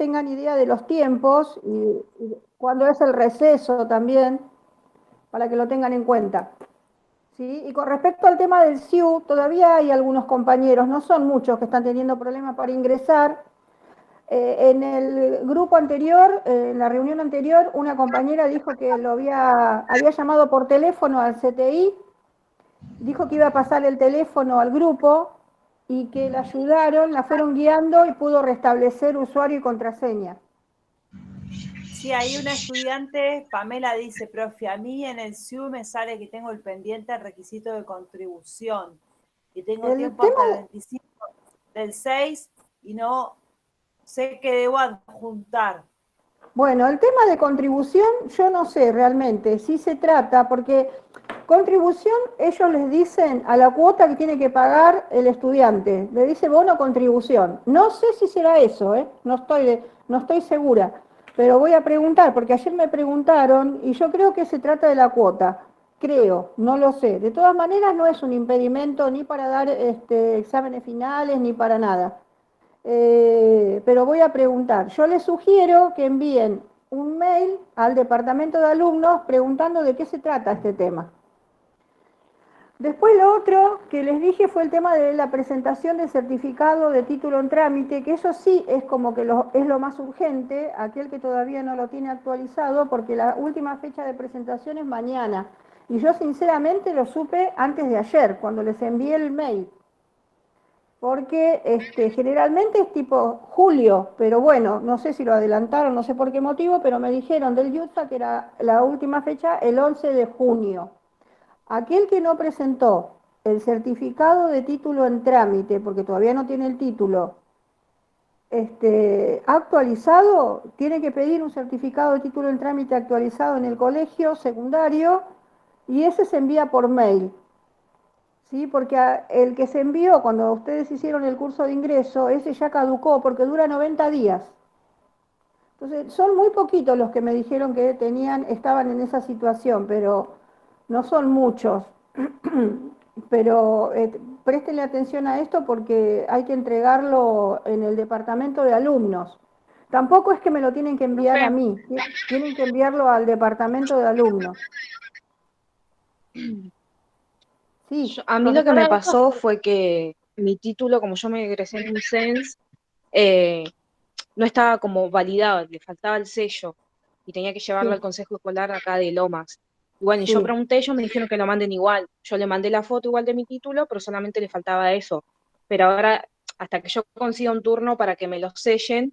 tengan idea de los tiempos y cuándo es el receso también, para que lo tengan en cuenta. ¿Sí? Y con respecto al tema del SIU, todavía hay algunos compañeros, no son muchos, que están teniendo problemas para ingresar. En el grupo anterior, en la reunión anterior, una compañera dijo que había llamado por teléfono al CTI, dijo que iba a pasar el teléfono al grupo y que la ayudaron, la fueron guiando y pudo restablecer usuario y contraseña. Sí, hay una estudiante, Pamela dice, profe, a mí en el SIU me sale que tengo el pendiente al requisito de contribución y tengo El tiempo hasta el tema, 25 del 6 y no sé qué debo adjuntar. bueno, el tema de contribución, yo no sé realmente si se trata, porque contribución ellos les dicen a la cuota que tiene que pagar el estudiante, le dice bono contribución. No sé si será eso, no estoy segura, pero voy a preguntar, porque ayer me preguntaron y yo creo que se trata de la cuota, creo, no lo sé. De todas maneras no es un impedimento ni para dar exámenes finales ni para nada. Pero voy a preguntar. Yo les sugiero que envíen un mail al departamento de alumnos preguntando de qué se trata este tema. Después lo otro que les dije fue el tema de la presentación del certificado de título en trámite, que eso sí es como que es lo más urgente, aquel que todavía no lo tiene actualizado, porque la última fecha de presentación es mañana. Y yo sinceramente lo supe antes de ayer, cuando les envié el mail, porque generalmente es tipo julio, pero bueno, no sé si lo adelantaron, no sé por qué motivo, pero me dijeron del YUTSA que era la última fecha el 11 de junio. Aquel que no presentó el certificado de título en trámite, porque todavía no tiene el título actualizado, tiene que pedir un certificado de título en trámite actualizado en el colegio secundario y ese se envía por mail. ¿Sí? Porque el que se envió cuando ustedes hicieron el curso de ingreso, ese ya caducó porque dura 90 días. Entonces, son muy poquitos los que me dijeron que estaban en esa situación, pero no son muchos. Pero préstenle atención a esto porque hay que entregarlo en el departamento de alumnos. Tampoco es que me lo tienen que enviar a Profe, mí, tienen que enviarlo al departamento de alumnos. Sí, a mí lo que me Profesora, esto pasó fue que mi título, como yo me egresé en un CENS, eh, no estaba como validado, le faltaba el sello y tenía que llevarlo sí, al consejo escolar acá de Lomas. Y bueno, y yo sí. pregunté, ellos me dijeron que lo manden igual. Yo le mandé la foto igual de mi título, pero solamente le faltaba eso. Pero ahora, hasta que yo consiga un turno para que me lo sellen,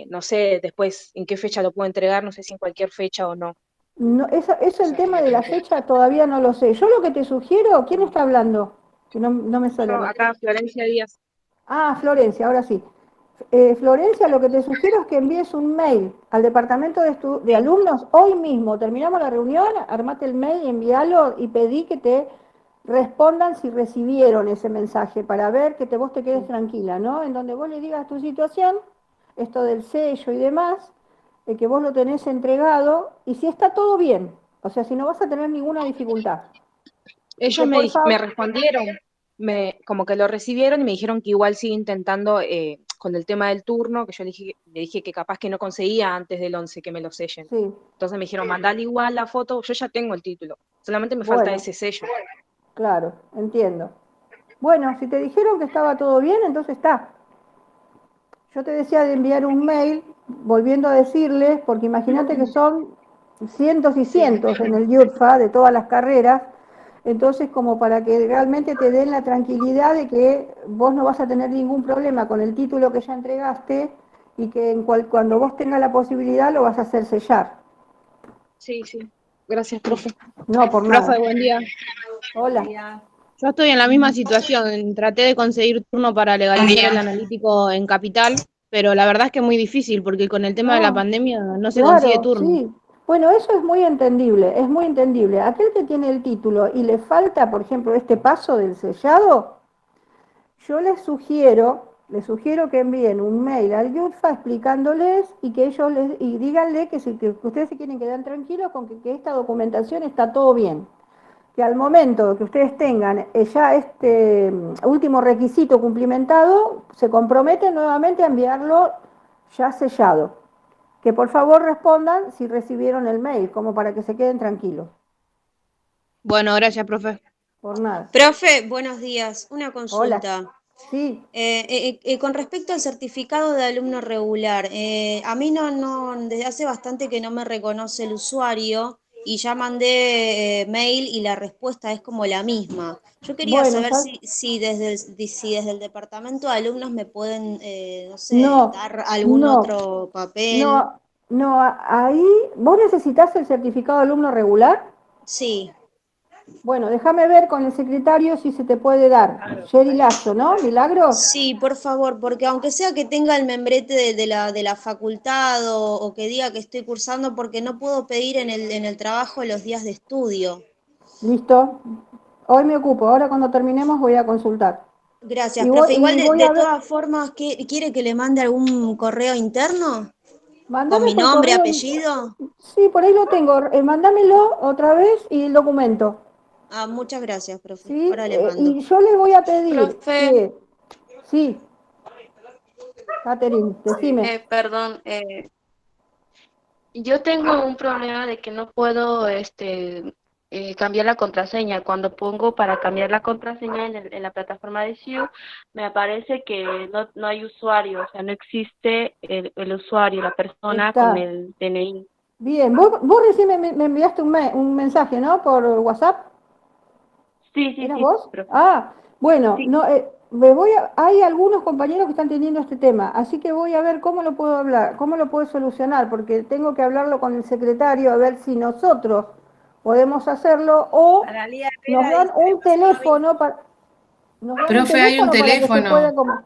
no sé después en qué fecha lo puedo entregar, no sé si en cualquier fecha o no. No, eso el tema de la fecha todavía no lo sé. Yo lo que te sugiero, ¿quién está hablando? Que no me sale Yo acá. acá, Florencia Díaz. Ah, Florencia, ahora sí. Florencia, lo que te sugiero es que envíes un mail al departamento de Sí, alumnos hoy mismo. Terminamos la reunión, armate el mail y envíalo y pedí que te respondan si recibieron ese mensaje para ver que vos te quedes sí. tranquila, ¿no? En donde vos le digas tu situación, esto del sello y demás, que vos lo tenés entregado y si está todo bien, o sea, si no vas a tener ninguna dificultad. Y Ellos que por me favor, respondieron, como que lo recibieron y me dijeron que igual sigue intentando con el tema del turno, que yo le dije que capaz que no conseguía antes del 11 que me lo sellen. sí, Entonces me dijeron, mandale igual la foto, yo ya tengo el título, solamente me falta bueno, ese sello. claro, entiendo. Bueno, si te dijeron que estaba todo bien, entonces está. Yo te decía de enviar un mail, volviendo a decirles, porque imagínate que son cientos y Sí, cientos en el YUTFA de todas las carreras, entonces como para que realmente te den la tranquilidad de que vos no vas a tener ningún problema con el título que ya entregaste y que cuando vos tengas la posibilidad lo vas a hacer sellar. sí, sí. Gracias, profe. No, por Profe, nada. buen día. buen Hola. día. Yo estoy en la misma situación. Traté de conseguir turno para legalizar el analítico en Capital, pero la verdad es que es muy difícil porque con el tema de la No, pandemia no se consigue claro, turno. sí. Bueno, eso es muy entendible, es muy entendible. Aquel que tiene el título y le falta, por ejemplo, este paso del sellado, yo les sugiero que envíen un mail al YUTFA explicándoles y que y díganle que ustedes se quieren quedar tranquilos con que esta documentación está todo bien. Que al momento que ustedes tengan ya este último requisito cumplimentado, se comprometen nuevamente a enviarlo ya sellado. Que por favor respondan si recibieron el mail, como para que se queden tranquilos. Bueno, gracias, profe. Por nada. Profe, buenos días. Una Hola. consulta. Sí, Con respecto al certificado de alumno regular, a mí desde hace bastante que no me reconoce el usuario y ya mandé mail y la respuesta es como la misma. Yo quería bueno, saber si desde el departamento de alumnos me pueden, no sé, no, dar algún no, otro papel. no, ahí, ¿vos necesitas el certificado de alumno regular? Sí, Bueno, déjame ver con el secretario si se te puede dar. Sherry Lazo, ¿no? ¿Milagros? sí, por favor, porque aunque sea que tenga el membrete de la facultad o que diga que estoy cursando, porque no puedo pedir en el trabajo los días de estudio. Listo. Hoy me ocupo, ahora cuando terminemos voy a consultar. Gracias, Y profe. Igual voy de a ver, todas formas, ¿quiere que le mande algún correo interno? ¿Con mándame mi por nombre, correo. apellido? Sí, por ahí lo tengo. Mándamelo otra vez y el documento. Ah, muchas gracias, profe. ¿Sí? Ahora le mando. Y yo le voy a pedir Profe, que... Sí, Catherine, Sí. decime. perdón, yo tengo un problema de que no puedo cambiar la contraseña. Cuando pongo para cambiar la contraseña en la plataforma de SIU, me aparece que no hay usuario, o sea, no existe el usuario, la persona con Está. el DNI. Bien, vos recién me enviaste un mensaje, ¿no? Por WhatsApp. Sí, sí, ¿Eras sí, vos? profe. Ah, bueno, Sí. no, hay algunos compañeros que están teniendo este tema, así que voy a ver cómo lo puedo hablar, cómo lo puedo solucionar, porque tengo que hablarlo con el secretario a ver si nosotros podemos hacerlo o Analía nos Herrera dan dice que un pasa lo mismo. teléfono para, nos dan un Profe, hay un teléfono para que se pueda teléfono, como.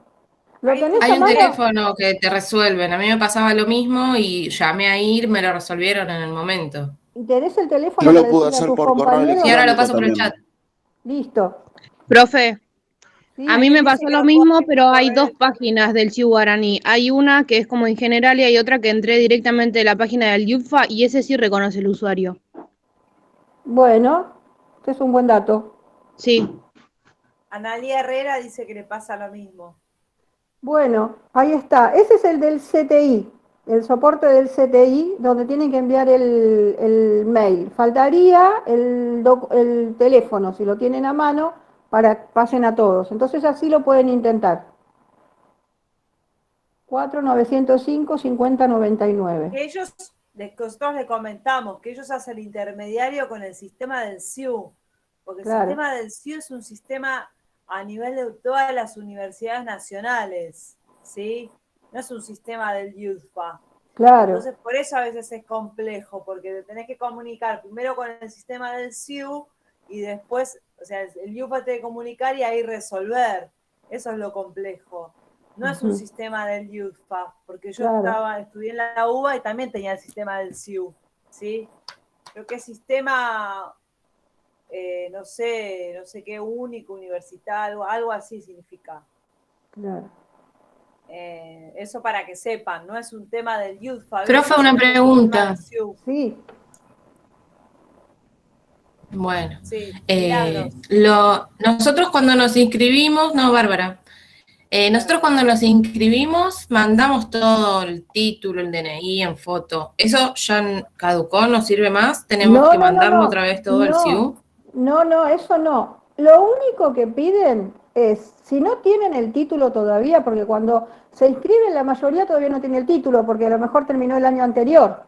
¿Lo Ahí tenés te a hay un mano? teléfono que te resuelven. A mí me pasaba lo mismo y llamé a ir, me lo resolvieron en el momento. ¿Y tenés el teléfono Yo lo para pude decirle a hacer tus por correo Y compañeros? ahora lo electrónico paso por el chat. también. Listo. Profe, a Sí, mí Alguien me dice pasó que lo lo puedo mismo, hacer por pero hay correo dos páginas del CIU Guaraní. Hay una que es como en general y hay otra que entré directamente de la página del YUFA y ese sí reconoce el usuario. bueno, este es un buen dato. Sí. Analía Herrera dice que le pasa lo mismo. Bueno, ahí está. Ese es el del CTI, el soporte del CTI, donde tienen que enviar el mail. Faltaría el teléfono, si lo tienen a mano, para que pasen a todos. Entonces así lo pueden intentar. 4905-5099. Que ellos, nosotros le comentamos que ellos hacen el intermediario con el sistema del SIU, porque el Claro, sistema del SIU es un sistema a nivel de todas las universidades nacionales, ¿sí? No es un sistema del UDFA. claro. Entonces, por eso a veces es complejo, porque tenés que comunicar primero con el sistema del SIU y después, o sea, el UFA te debe comunicar y ahí resolver. Eso es lo complejo. No es un Ujú, sistema del UFA, porque yo claro. estudié en la UBA y también tenía el sistema del SIU, ¿sí? Creo que sistema, no sé qué único, universitario, algo así significa. Claro. Eso para que sepan, no es un tema del UFA, Profe, una sino que es un sistema del pregunta. SIU. Sí, Bueno, Sí, Milagros. nosotros cuando nos inscribimos, no, Bárbara, nosotros cuando nos inscribimos mandamos todo el título, el DNI en foto. ¿Eso ya caducó, no sirve más? ¿Tenemos no, que no, no, mandarlo no, otra vez todo al no, SIU? no, eso no. Lo único que piden es, si no tienen el título todavía, porque cuando se inscriben la mayoría todavía no tiene el título, porque a lo mejor terminó el año anterior.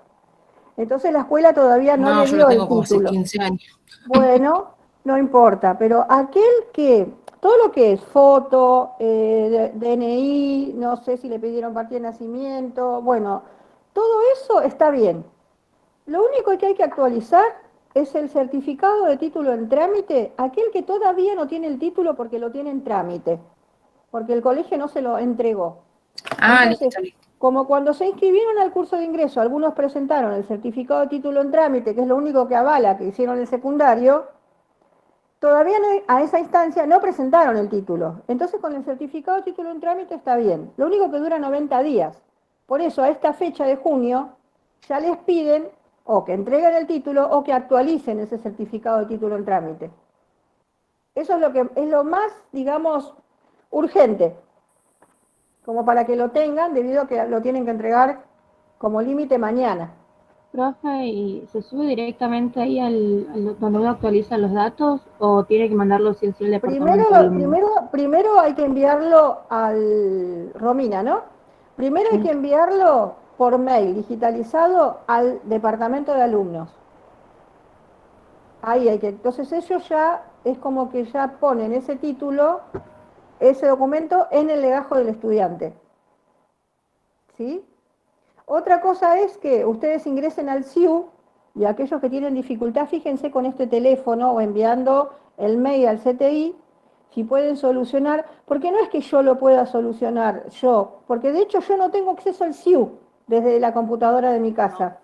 Entonces la escuela todavía no No, le yo lo dio el tengo como hace título. 15 años. Bueno, no importa, pero todo lo que es foto, DNI, no sé si le pidieron partida de nacimiento, bueno, todo eso está bien. Lo único que hay que actualizar es el certificado de título en trámite, aquel que todavía no tiene el título porque lo tiene en trámite, porque el colegio no se lo entregó. Ah, Entonces, listo, listo. como cuando se inscribieron al curso de ingreso, algunos presentaron el certificado de título en trámite, que es lo único que avala que hicieron el secundario, todavía a esa instancia no presentaron el título. Entonces, con el certificado de título en trámite está bien. Lo único que dura 90 días. Por eso, a esta fecha de junio, ya les piden o que entreguen el título o que actualicen ese certificado de título en trámite. Eso es lo más, digamos, urgente. como para que lo tengan, debido a que lo tienen que entregar como límite mañana. Profe, ¿y se sube directamente ahí donde uno actualiza los datos o tiene que mandarlo sí o sí al departamento de alumnos? Primero hay que enviarlo al Romina, ¿no? Primero hay que enviarlo por mail digitalizado al departamento de alumnos. Ahí hay que, entonces ellos ya es como que ya ponen ese título, ese documento en el legajo del estudiante. ¿Sí? Otra cosa es que ustedes ingresen al SIU y aquellos que tienen dificultad, fíjense con este teléfono o enviando el mail al CTI, si pueden solucionar, porque no es que yo lo pueda solucionar yo, porque de hecho yo no tengo acceso al SIU desde la computadora de mi casa.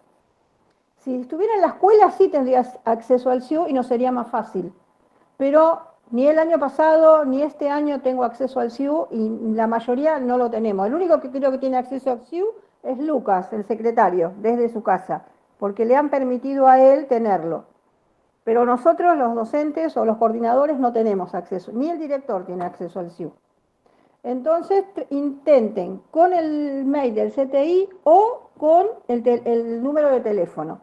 Si estuviera en la escuela sí tendrías acceso al SIU y nos sería más fácil, pero ni el año pasado ni este año tengo acceso al SIU y la mayoría no lo tenemos. El único que creo que tiene acceso al SIU es Lucas, el secretario, desde su casa, porque le han permitido a él tenerlo. Pero nosotros, los docentes o los coordinadores, no tenemos acceso, ni el director tiene acceso al SIU. Entonces, intenten con el mail del CTI o con el número de teléfono.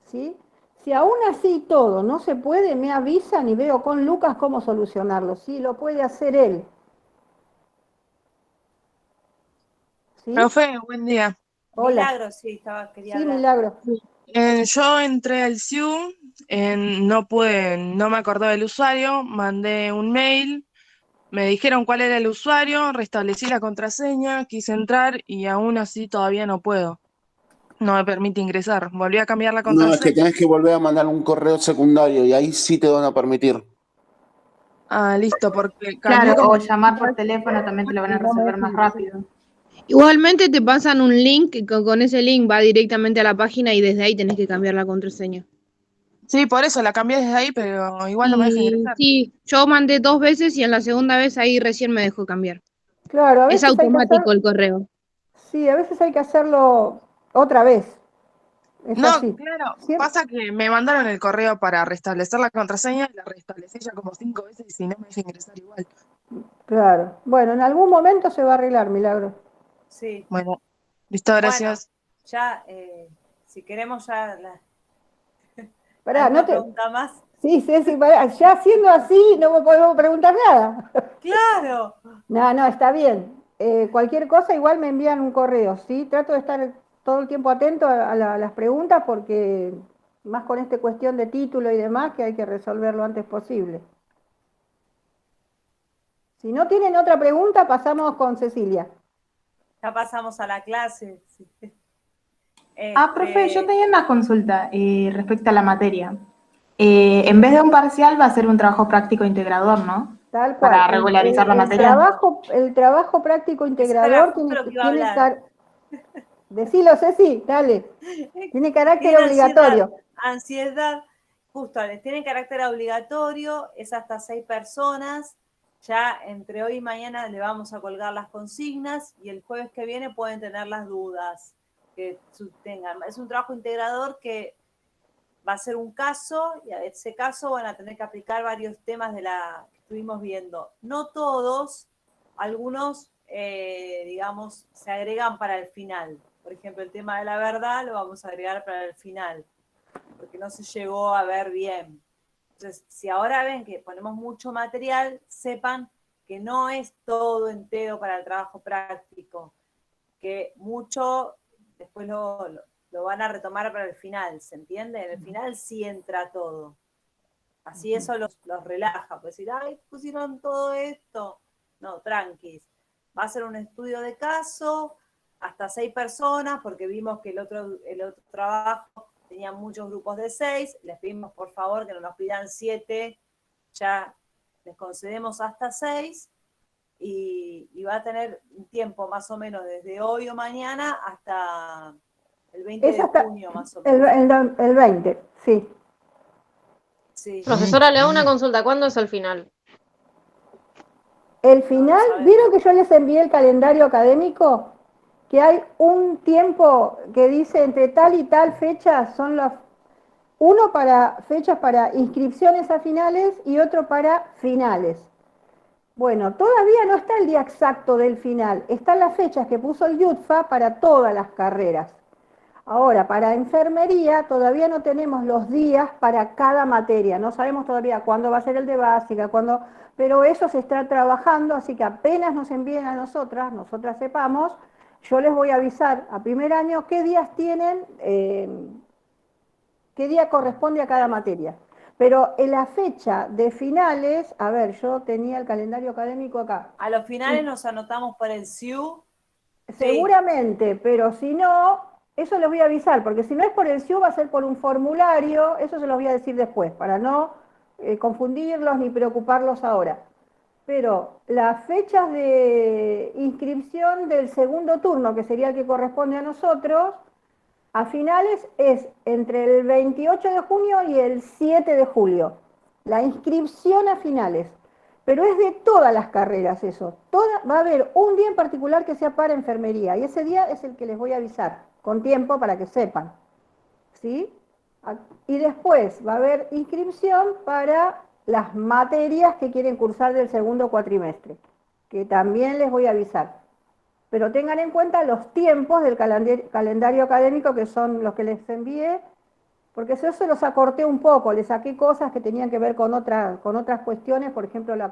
¿Sí? Si aún así todo no se puede, me avisan y veo con Lucas cómo solucionarlo. Sí, lo puede hacer él. ¿Sí? Profe, buen día. Hola. Milagro, sí, quería Sí, hablar. Milagro. Yo entré al SIU, no me acordaba del usuario, mandé un mail, me dijeron cuál era el usuario, restablecí la contraseña, quise entrar y aún así todavía no puedo. No me permite ingresar. Volví a cambiar la No, es que contraseña. tenés que volver a mandar un correo secundario y ahí sí te van a permitir. Ah, listo, porque Claro, cambié o como... llamar por teléfono también te lo van a resolver más rápido. Igualmente te pasan un link y con ese link va directamente a la página y desde ahí tenés que cambiar la contraseña. Sí, por eso la cambié desde ahí, pero igual no me deja Y ingresar. sí, yo mandé 2 veces y en la segunda vez ahí recién me dejó cambiar. Claro, a Es veces hay que automático el correo. sí, a veces hay que hacerlo otra vez. Es No, así. claro, Siempre- pasa que me mandaron el correo para restablecer la contraseña y la restablecí ya como 5 veces y si no me deja ingresar igual. Claro. Bueno, en algún momento se va a arreglar, Milagro. Sí. Bueno, listo, gracias. Bueno, ya, si queremos ya Pará, ¿alguna no te... pregunta más? Sí, Ceci, pará, ya siendo así no me podemos preguntar nada. ¡Claro! No, está bien. Cualquier cosa igual me envían un correo, ¿sí? Trato de estar todo el tiempo atento a las preguntas porque más con esta cuestión de título y demás que hay que resolver lo antes posible. Si no tienen otra pregunta, pasamos con Cecilia. Ya pasamos a la clase. Sí. Profe, yo tenía una consulta respecto a la materia. En vez de un parcial va a ser un trabajo práctico integrador, ¿no? Tal cual. Para regularizar la materia. El trabajo práctico integrador tiene Decilo, Ceci, dale. Tiene carácter obligatorio. Ansiedad, justo, tiene carácter obligatorio, es hasta 6 personas. Ya entre hoy y mañana le vamos a colgar las consignas y el jueves que viene pueden tener las dudas que tengan. Es un trabajo integrador que va a ser un caso y a ese caso van a tener que aplicar varios temas de la que estuvimos viendo. No todos, algunos, digamos, se agregan para el final. Por ejemplo, el tema de la verdad lo vamos a agregar para el final, porque no se llegó a ver bien. Entonces, si ahora ven que ponemos mucho material, sepan que no es todo entero para el trabajo práctico, que mucho después lo van a retomar para el final, ¿se entiende? En el final sí entra todo. Así eso los relaja, pues decir, ay, pusieron todo esto. No, tranquis. Va a ser un estudio de caso, hasta 6 personas, porque vimos que el otro trabajo tenía muchos grupos de 6, les pedimos por favor que no nos pidan 7, ya les concedemos hasta 6, y va a tener un tiempo más o menos desde hoy o mañana hasta el 20 de junio más o menos. El 20, sí. Sí. Profesora, le hago una consulta. ¿Cuándo es el final? El final, ¿vieron que yo les envié el calendario académico? Que hay un tiempo que dice entre tal y tal fecha, uno para fechas para inscripciones a finales y otro para finales. Bueno, todavía no está el día exacto del final, están las fechas que puso el YUTFA para todas las carreras. Ahora, para enfermería todavía no tenemos los días para cada materia, no sabemos todavía cuándo va a ser el de básica, cuándo, pero eso se está trabajando, así que apenas nos envíen a nosotras sepamos, yo les voy a avisar a primer año qué días tienen, qué día corresponde a cada materia. Pero en la fecha de finales, a ver, yo tenía el calendario académico acá. A los finales nos anotamos por el SIU. Seguramente, pero si no, eso les voy a avisar, porque si no es por el SIU va a ser por un formulario, eso se los voy a decir después, para no confundirlos ni preocuparlos ahora. Pero las fechas de inscripción del segundo turno, que sería el que corresponde a nosotros, a finales es entre el 28 de junio y el 7 de julio. La inscripción a finales. Pero es de todas las carreras eso. Va a haber un día en particular que sea para enfermería. Y ese día es el que les voy a avisar, con tiempo para que sepan. ¿Sí? Y después va a haber inscripción para las materias que quieren cursar del segundo cuatrimestre, que también les voy a avisar. Pero tengan en cuenta los tiempos del calendario académico, que son los que les envié, porque yo se los acorté un poco, les saqué cosas que tenían que ver con otras cuestiones, por ejemplo la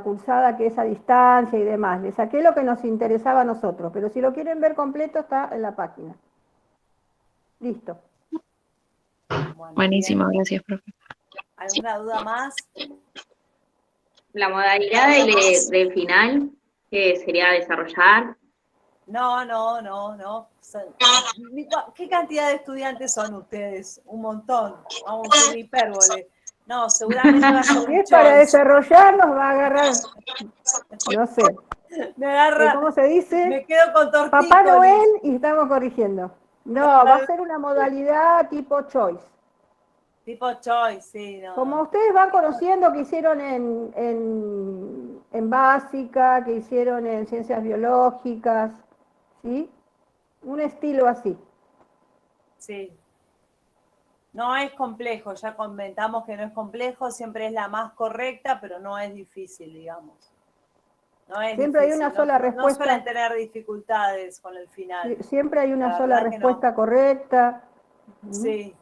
cursada que es a distancia y demás. Les saqué lo que nos interesaba a nosotros, pero si lo quieren ver completo está en la página. Listo. Bueno, Buenísimo, bien. gracias, profe. ¿Alguna duda más? La modalidad del final, que sería desarrollar. No. ¿Qué cantidad de estudiantes son ustedes? Un montón. Vamos a hacer hipérbole. No, seguramente va a ser un Si es para choice. desarrollar, nos va a agarrar, no sé. Me agarra. ¿Cómo se dice? Me quedo con tortícolis. Papá Noel y estamos corrigiendo. No, va a ser una modalidad tipo choice. Tipo choice, sí, no. Como ustedes van conociendo que hicieron en básica, que hicieron en ciencias biológicas, ¿sí? Un estilo así. Sí. No es complejo, ya comentamos que no es complejo, siempre es la más correcta, pero no es difícil, digamos. No es Siempre difícil, hay una sola no respuesta. suelen tener dificultades con el final. Siempre hay una La sola verdad que respuesta correcta. Sí.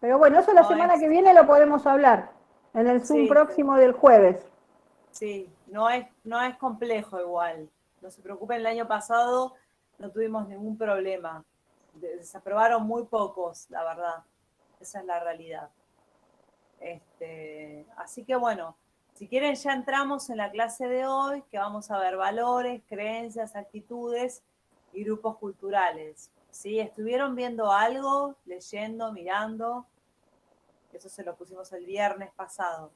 Pero bueno, eso la No semana es- que viene lo podemos hablar, en el Zoom Sí. próximo del jueves. Sí, no es complejo igual. No se preocupen, el año pasado no tuvimos ningún problema. Desaprobaron muy pocos, la verdad. Esa es la realidad. Así que bueno, si quieren ya entramos en la clase de hoy, que vamos a ver valores, creencias, actitudes y grupos culturales. ¿Sí? ¿Estuvieron viendo algo, leyendo, mirando? Eso se lo pusimos el viernes pasado.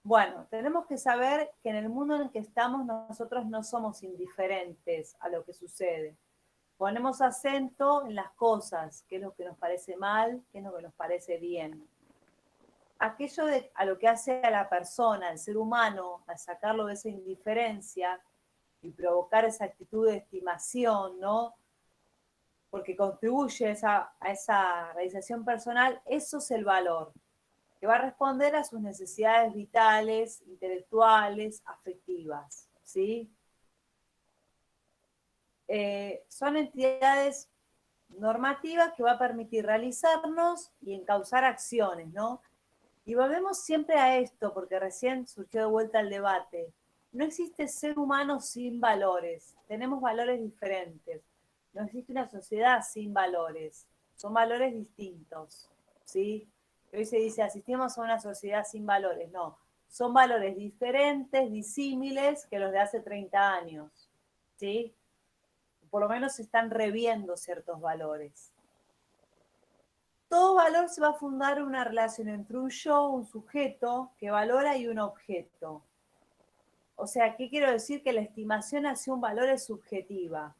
Bueno, tenemos que saber que en el mundo en el que estamos nosotros no somos indiferentes a lo que sucede. Ponemos acento en las cosas, qué es lo que nos parece mal, qué es lo que nos parece bien. Aquello a lo que hace a la persona, al ser humano, al sacarlo de esa indiferencia y provocar esa actitud de estimación, ¿no? Porque contribuye a esa realización personal, eso es el valor, que va a responder a sus necesidades vitales, intelectuales, afectivas, ¿sí? Son entidades normativas que va a permitir realizarnos y encauzar acciones, ¿no? Y volvemos siempre a esto, porque recién surgió de vuelta el debate. No existe ser humano sin valores, tenemos valores diferentes. No existe una sociedad sin valores, son valores distintos, ¿sí? Hoy se dice, asistimos a una sociedad sin valores. No, son valores diferentes, disímiles que los de hace 30 años, ¿sí? Por lo menos se están reviendo ciertos valores. Todo valor se va a fundar en una relación entre un yo, un sujeto que valora y un objeto. O sea, ¿qué quiero decir? Que la estimación hacia un valor es subjetiva.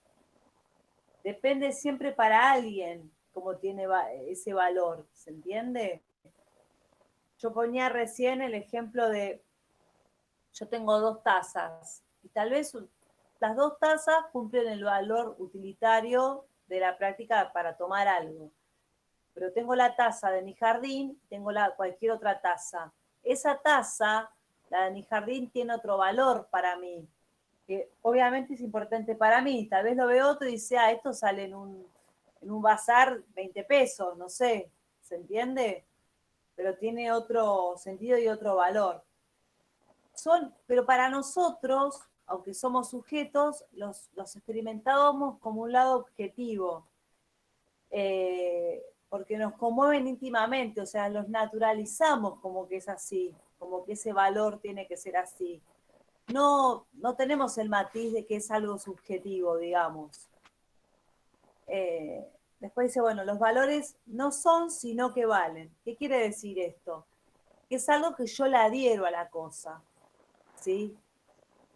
Depende siempre para alguien cómo tiene ese valor, ¿se entiende? Yo ponía recién el ejemplo de, yo tengo 2 tazas y tal vez las 2 tazas cumplen el valor utilitario de la práctica para tomar algo. pero tengo la taza de mi jardín, tengo cualquier otra taza. Esa taza, la de mi jardín, tiene otro valor para mí, que obviamente es importante para mí. Tal vez lo ve otro y dice, esto sale en un bazar 20 pesos, no sé, ¿se entiende? Pero tiene otro sentido y otro valor. Pero para nosotros, aunque somos sujetos, los experimentamos como un lado objetivo, porque nos conmueven íntimamente, o sea, los naturalizamos como que es así, como que ese valor tiene que ser así. No tenemos el matiz de que es algo subjetivo, digamos. Después dice, bueno, los valores no son, sino que valen. ¿Qué quiere decir esto? Que es algo que yo le adhiero a la cosa, ¿sí?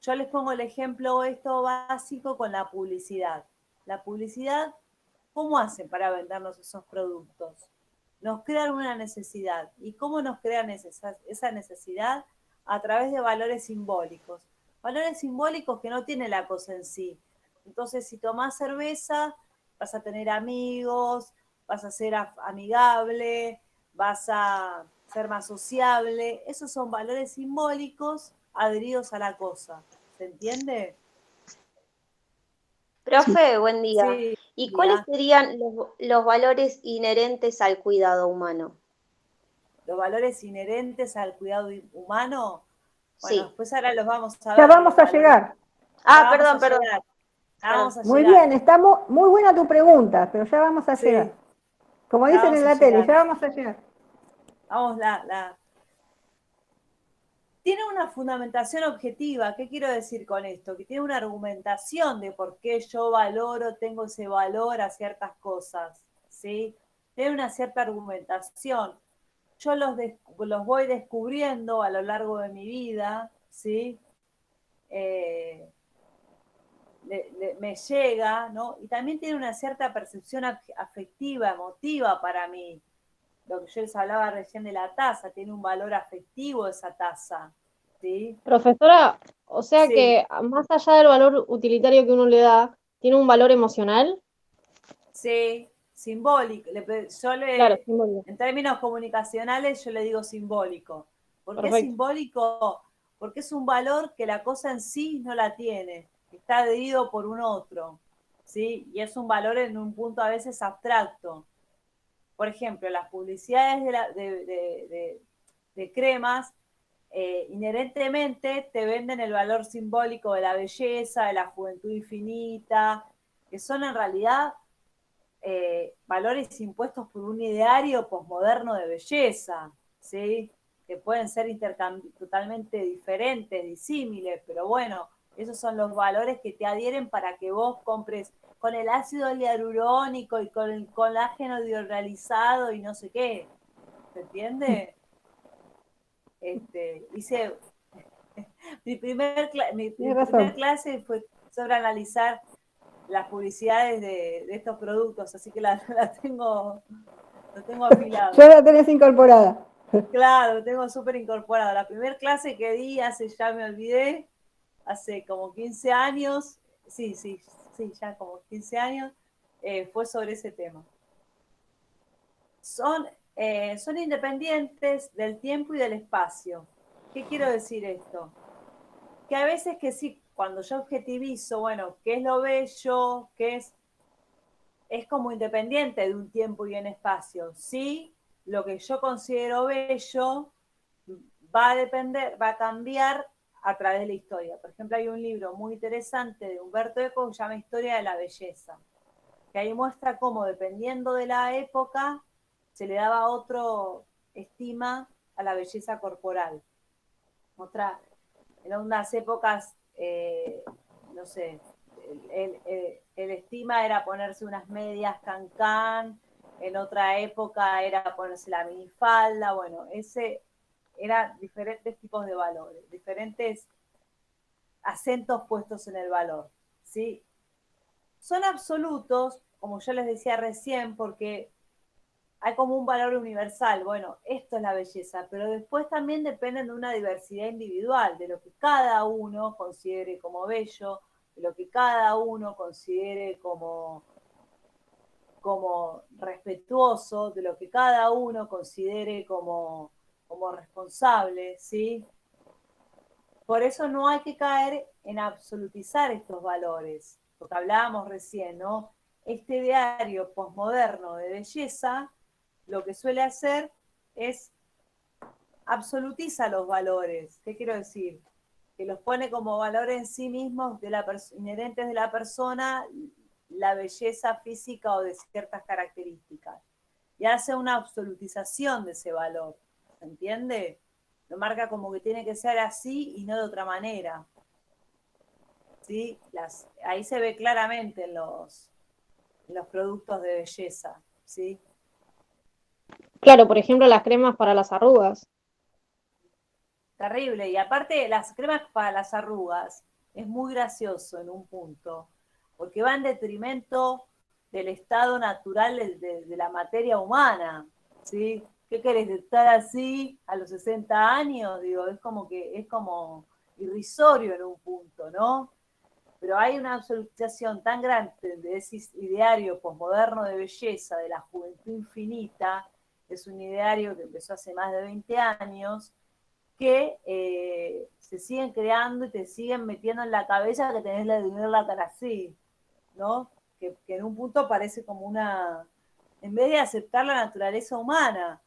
Yo les pongo el ejemplo esto básico con la publicidad. La publicidad, ¿cómo hacen para vendernos esos productos? Nos crean una necesidad. ¿Y cómo nos crean esa necesidad? A través de valores simbólicos. Valores simbólicos que no tiene la cosa en sí. Entonces, si tomás cerveza, vas a tener amigos, vas a ser amigable, vas a ser más sociable. Esos son valores simbólicos adheridos a la cosa. ¿Se entiende? Profe, buen día. Sí, ¿Y cuáles serían los valores inherentes al cuidado humano? Los valores inherentes al cuidado humano, bueno, Sí. después ahora los vamos a ver. Ya vamos a llegar. Perdón. Vamos a Muy llegar. bien, está muy buena tu pregunta, pero ya vamos a Sí. llegar. Como Ya dicen vamos en a la tele, llegar. ya vamos a llegar. Vamos, Tiene una fundamentación objetiva. ¿Qué quiero decir con esto? Que tiene una argumentación de por qué yo tengo ese valor a ciertas cosas, ¿sí? Tiene una cierta argumentación. Yo los voy descubriendo a lo largo de mi vida, ¿sí? Me llega, ¿no? Y también tiene una cierta percepción afectiva, emotiva para mí. Lo que yo les hablaba recién de la taza, tiene un valor afectivo esa taza, ¿sí? Profesora, o sea Sí. que más allá del valor utilitario que uno le da, ¿tiene un valor emocional? Sí, simbólico. Claro, simbólico. En términos comunicacionales, yo le digo simbólico. ¿Por qué Perfecto. simbólico? Porque es un valor que la cosa en sí no la tiene, está adherido por un otro, ¿sí? Y es un valor en un punto a veces abstracto. Por ejemplo, las publicidades de cremas inherentemente te venden el valor simbólico de la belleza, de la juventud infinita, que son en realidad valores impuestos por un ideario posmoderno de belleza, ¿sí? Que pueden ser totalmente diferentes, disímiles, pero bueno, esos son los valores que te adhieren para que vos compres con el ácido hialurónico y con el colágeno hidrolizado y no sé qué. ¿Se entiende? Hice mi primer clase fue sobre analizar las publicidades de estos productos, así que lo tengo afilado. Ya la tenés incorporada. Claro, lo tengo súper incorporado. La primera clase que di ya me olvidé, hace como 15 años, sí, ya como 15 años, fue sobre ese tema. Son independientes del tiempo y del espacio. ¿Qué quiero decir esto? Que a veces que sí, cuando yo objetivizo, bueno, ¿qué es lo bello? ¿Qué es como independiente de un tiempo y un espacio? Sí, lo que yo considero bello va a cambiar a través de la historia. Por ejemplo, hay un libro muy interesante de Humberto Eco que se llama Historia de la Belleza, que ahí muestra cómo, dependiendo de la época, se le daba otro estima a la belleza corporal. En unas épocas, no sé, el estima era ponerse unas medias cancán, en otra época era ponerse la minifalda, bueno, eran diferentes tipos de valores, diferentes acentos puestos en el valor, ¿sí? Son absolutos, como yo les decía recién, porque hay como un valor universal, bueno, esto es la belleza, pero después también dependen de una diversidad individual, de lo que cada uno considere como bello, de lo que cada uno considere como como respetuoso de lo que cada uno considere como responsable, ¿sí? Por eso no hay que caer en absolutizar estos valores, lo que hablábamos recién, ¿no? Este ideario posmoderno de belleza lo que suele hacer es absolutiza los valores. ¿Qué quiero decir? Que los pone como valores en sí mismos inherentes de la persona, la belleza física o de ciertas características. Y hace una absolutización de ese valor. ¿Se entiende? Lo marca como que tiene que ser así y no de otra manera. ¿Sí? Ahí se ve claramente en los productos de belleza. ¿Sí? Claro, por ejemplo, las cremas para las arrugas. Terrible. Y aparte, las cremas para las arrugas es muy gracioso en un punto, porque va en detrimento del estado natural de la materia humana, ¿sí? ¿Qué querés, estar así a los 60 años? Digo, es como irrisorio en un punto, ¿no? Pero hay una absolutización tan grande de ese ideario posmoderno de belleza, de la juventud infinita, es un ideario que empezó hace más de 20 años, que se siguen creando y te siguen metiendo en la cabeza que tenés que tener la cara así, ¿no? Que en un punto parece como en vez de aceptar la naturaleza humana,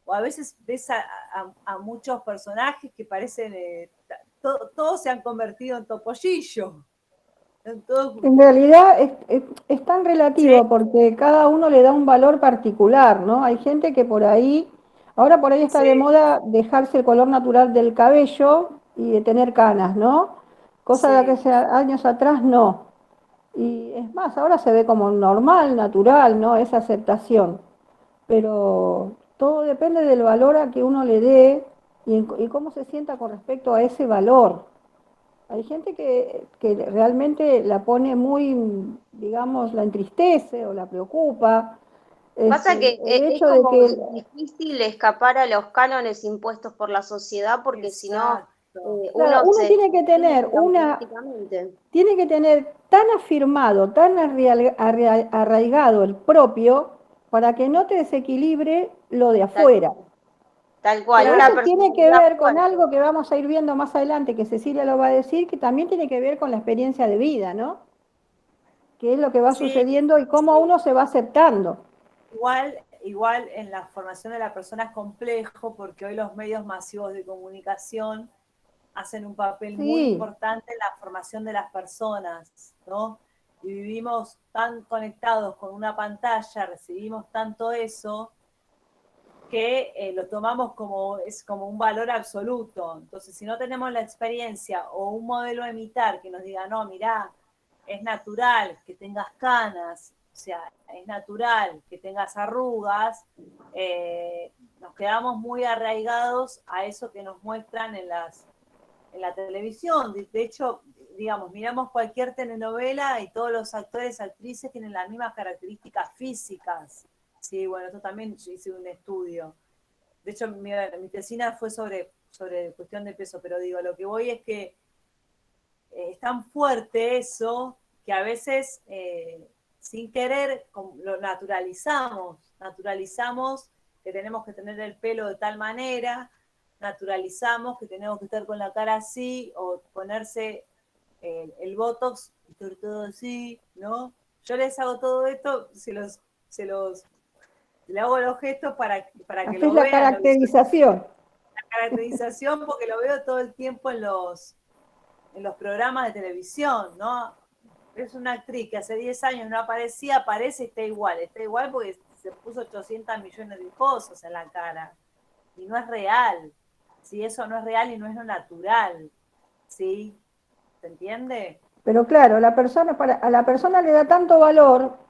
o a veces ves a muchos personajes que parecen, todos se han convertido en topollillo. En realidad es tan relativo, ¿sí? Porque cada uno le da un valor particular, ¿no? Hay gente que ahora por ahí está, ¿sí?, de moda dejarse el color natural del cabello y de tener canas, ¿no? Cosa, sí, de que hace años atrás no. Y es más, ahora se ve como normal, natural, ¿no? Esa aceptación. Pero todo depende del valor a que uno le dé y cómo se sienta con respecto a ese valor. Hay gente que realmente la pone muy, digamos, la entristece o la preocupa. Pasa que El es hecho de como que difícil escapar a los cánones impuestos por la sociedad, porque si no, claro, uno tiene que tener tiene que tener tan afirmado, tan arraigado el propio, para que no te desequilibre lo de afuera. Tal cual. Pero eso tiene que ver con algo que vamos a ir viendo más adelante, que Cecilia lo va a decir, que también tiene que ver con la experiencia de vida, ¿no? Que es lo que va sucediendo y cómo uno se va aceptando. Igual en la formación de la persona es complejo, porque hoy los medios masivos de comunicación hacen un papel muy importante en la formación de las personas, ¿no? Y vivimos tan conectados con una pantalla, recibimos tanto eso, que lo tomamos como un valor absoluto. Entonces, si no tenemos la experiencia o un modelo a imitar que nos diga, no, mirá, es natural que tengas canas, o sea, es natural que tengas arrugas, nos quedamos muy arraigados a eso que nos muestran en la televisión. De hecho, digamos, miramos cualquier telenovela y todos los actores, actrices tienen las mismas características físicas. Sí, bueno, esto también yo hice un estudio. De hecho, mi tesina fue sobre cuestión de peso, pero digo, lo que voy es que es tan fuerte eso que a veces, sin querer, lo naturalizamos que tenemos que tener el pelo de tal manera, naturalizamos que tenemos que estar con la cara así, o ponerse el botox, y todo así, ¿no? Yo les hago todo esto, le hago los gestos para que lo vean. La caracterización. La caracterización, porque lo veo todo el tiempo en los programas de televisión, ¿no? Es una actriz que hace 10 años no aparecía, aparece y está igual porque se puso 800 millones de cosas en la cara. Y no es real. ¿Sí? Eso no es real y no es lo natural. ¿Sí? ¿Se entiende? Pero claro, a la persona le da tanto valor,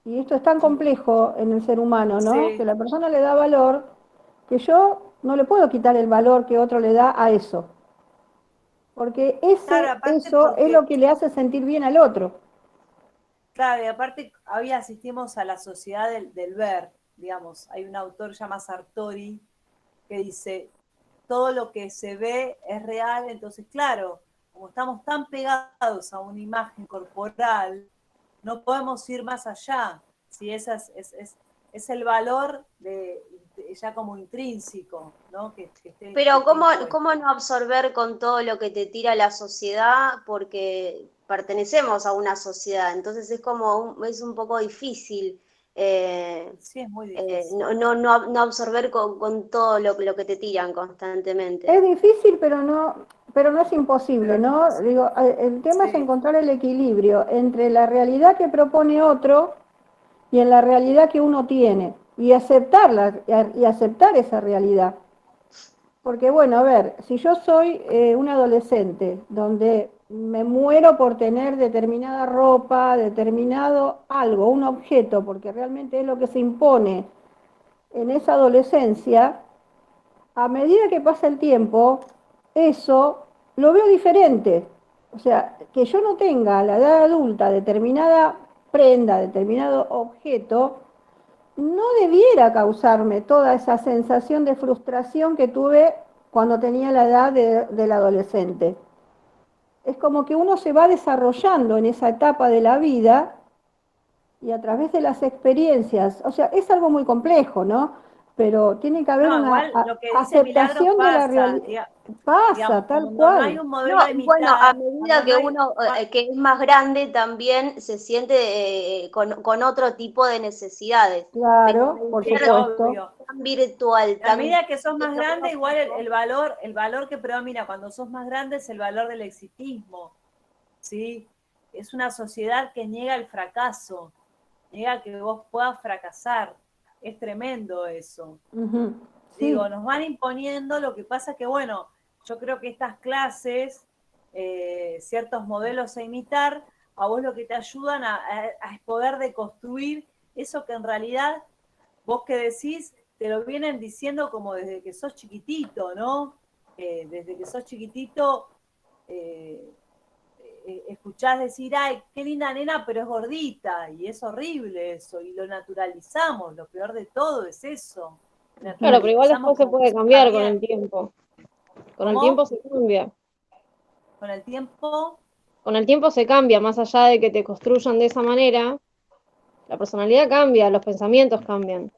y esto es tan complejo en el ser humano, ¿no? Sí. Que la persona le da valor, que yo no le puedo quitar el valor que otro le da a eso. Porque eso es lo que le hace sentir bien al otro. Claro, y aparte hoy asistimos a la sociedad del ver, digamos. Hay un autor llamado Sartori que dice, todo lo que se ve es real. Entonces, claro, como estamos tan pegados a una imagen corporal, no podemos ir más allá. Sí, es el valor ya como intrínseco, ¿no? Que Pero esté impuesto. ¿cómo no absorber con todo lo que te tira la sociedad? Porque pertenecemos a una sociedad, entonces es un poco difícil, Sí, es muy difícil. no absorber con todo lo que te tiran constantemente. Es difícil, pero no es imposible, ¿no? Digo, el tema es Sí. encontrar el equilibrio entre la realidad que propone otro y en la realidad que uno tiene, y aceptarla, y aceptar esa realidad. Porque bueno, a ver, si yo soy un adolescente donde me muero por tener determinada ropa, determinado algo, un objeto, porque realmente es lo que se impone en esa adolescencia, a medida que pasa el tiempo, eso lo veo diferente. O sea, que yo no tenga a la edad adulta determinada prenda, determinado objeto, no debiera causarme toda esa sensación de frustración que tuve cuando tenía la edad del adolescente. Es como que uno se va desarrollando en esa etapa de la vida y a través de las experiencias, o sea, es algo muy complejo, ¿no? Pero tiene que haber No, una igual lo que dice Milagros aceptación de la pasa, realidad. Pasa, digamos, tal cuando no hay cual. un No, modelo a y bueno, a imitar, medida cuando que no hay, uno que es más grande también se siente con otro tipo de necesidades. Pero Claro, por al sí, ser supuesto. obvio. tan virtual, A tan medida que sos más grande, igual tecnológico, el valor que predomina cuando sos más grande es el valor del exitismo, ¿sí? Es una sociedad que niega el fracaso, niega que vos puedas fracasar. Es tremendo eso. Ujú, sí. Digo, nos van imponiendo, lo que pasa que, bueno, yo creo que estas clases, ciertos modelos a imitar, a vos lo que te ayudan a poder deconstruir eso que en realidad vos que decís, te lo vienen diciendo como desde que sos chiquitito, ¿no? Desde que sos chiquitito, eh, escuchás decir, ay, qué linda nena, pero es gordita, y es horrible eso, y lo naturalizamos, lo peor de todo es eso. Claro, pero igual Naturalizamos después se como que puede eso está cambiar con el bien. tiempo. Con el tiempo ¿Cómo? se cambia. Con el tiempo, Con el tiempo se cambia, más allá de que te construyan de esa manera, la personalidad cambia, los pensamientos cambian,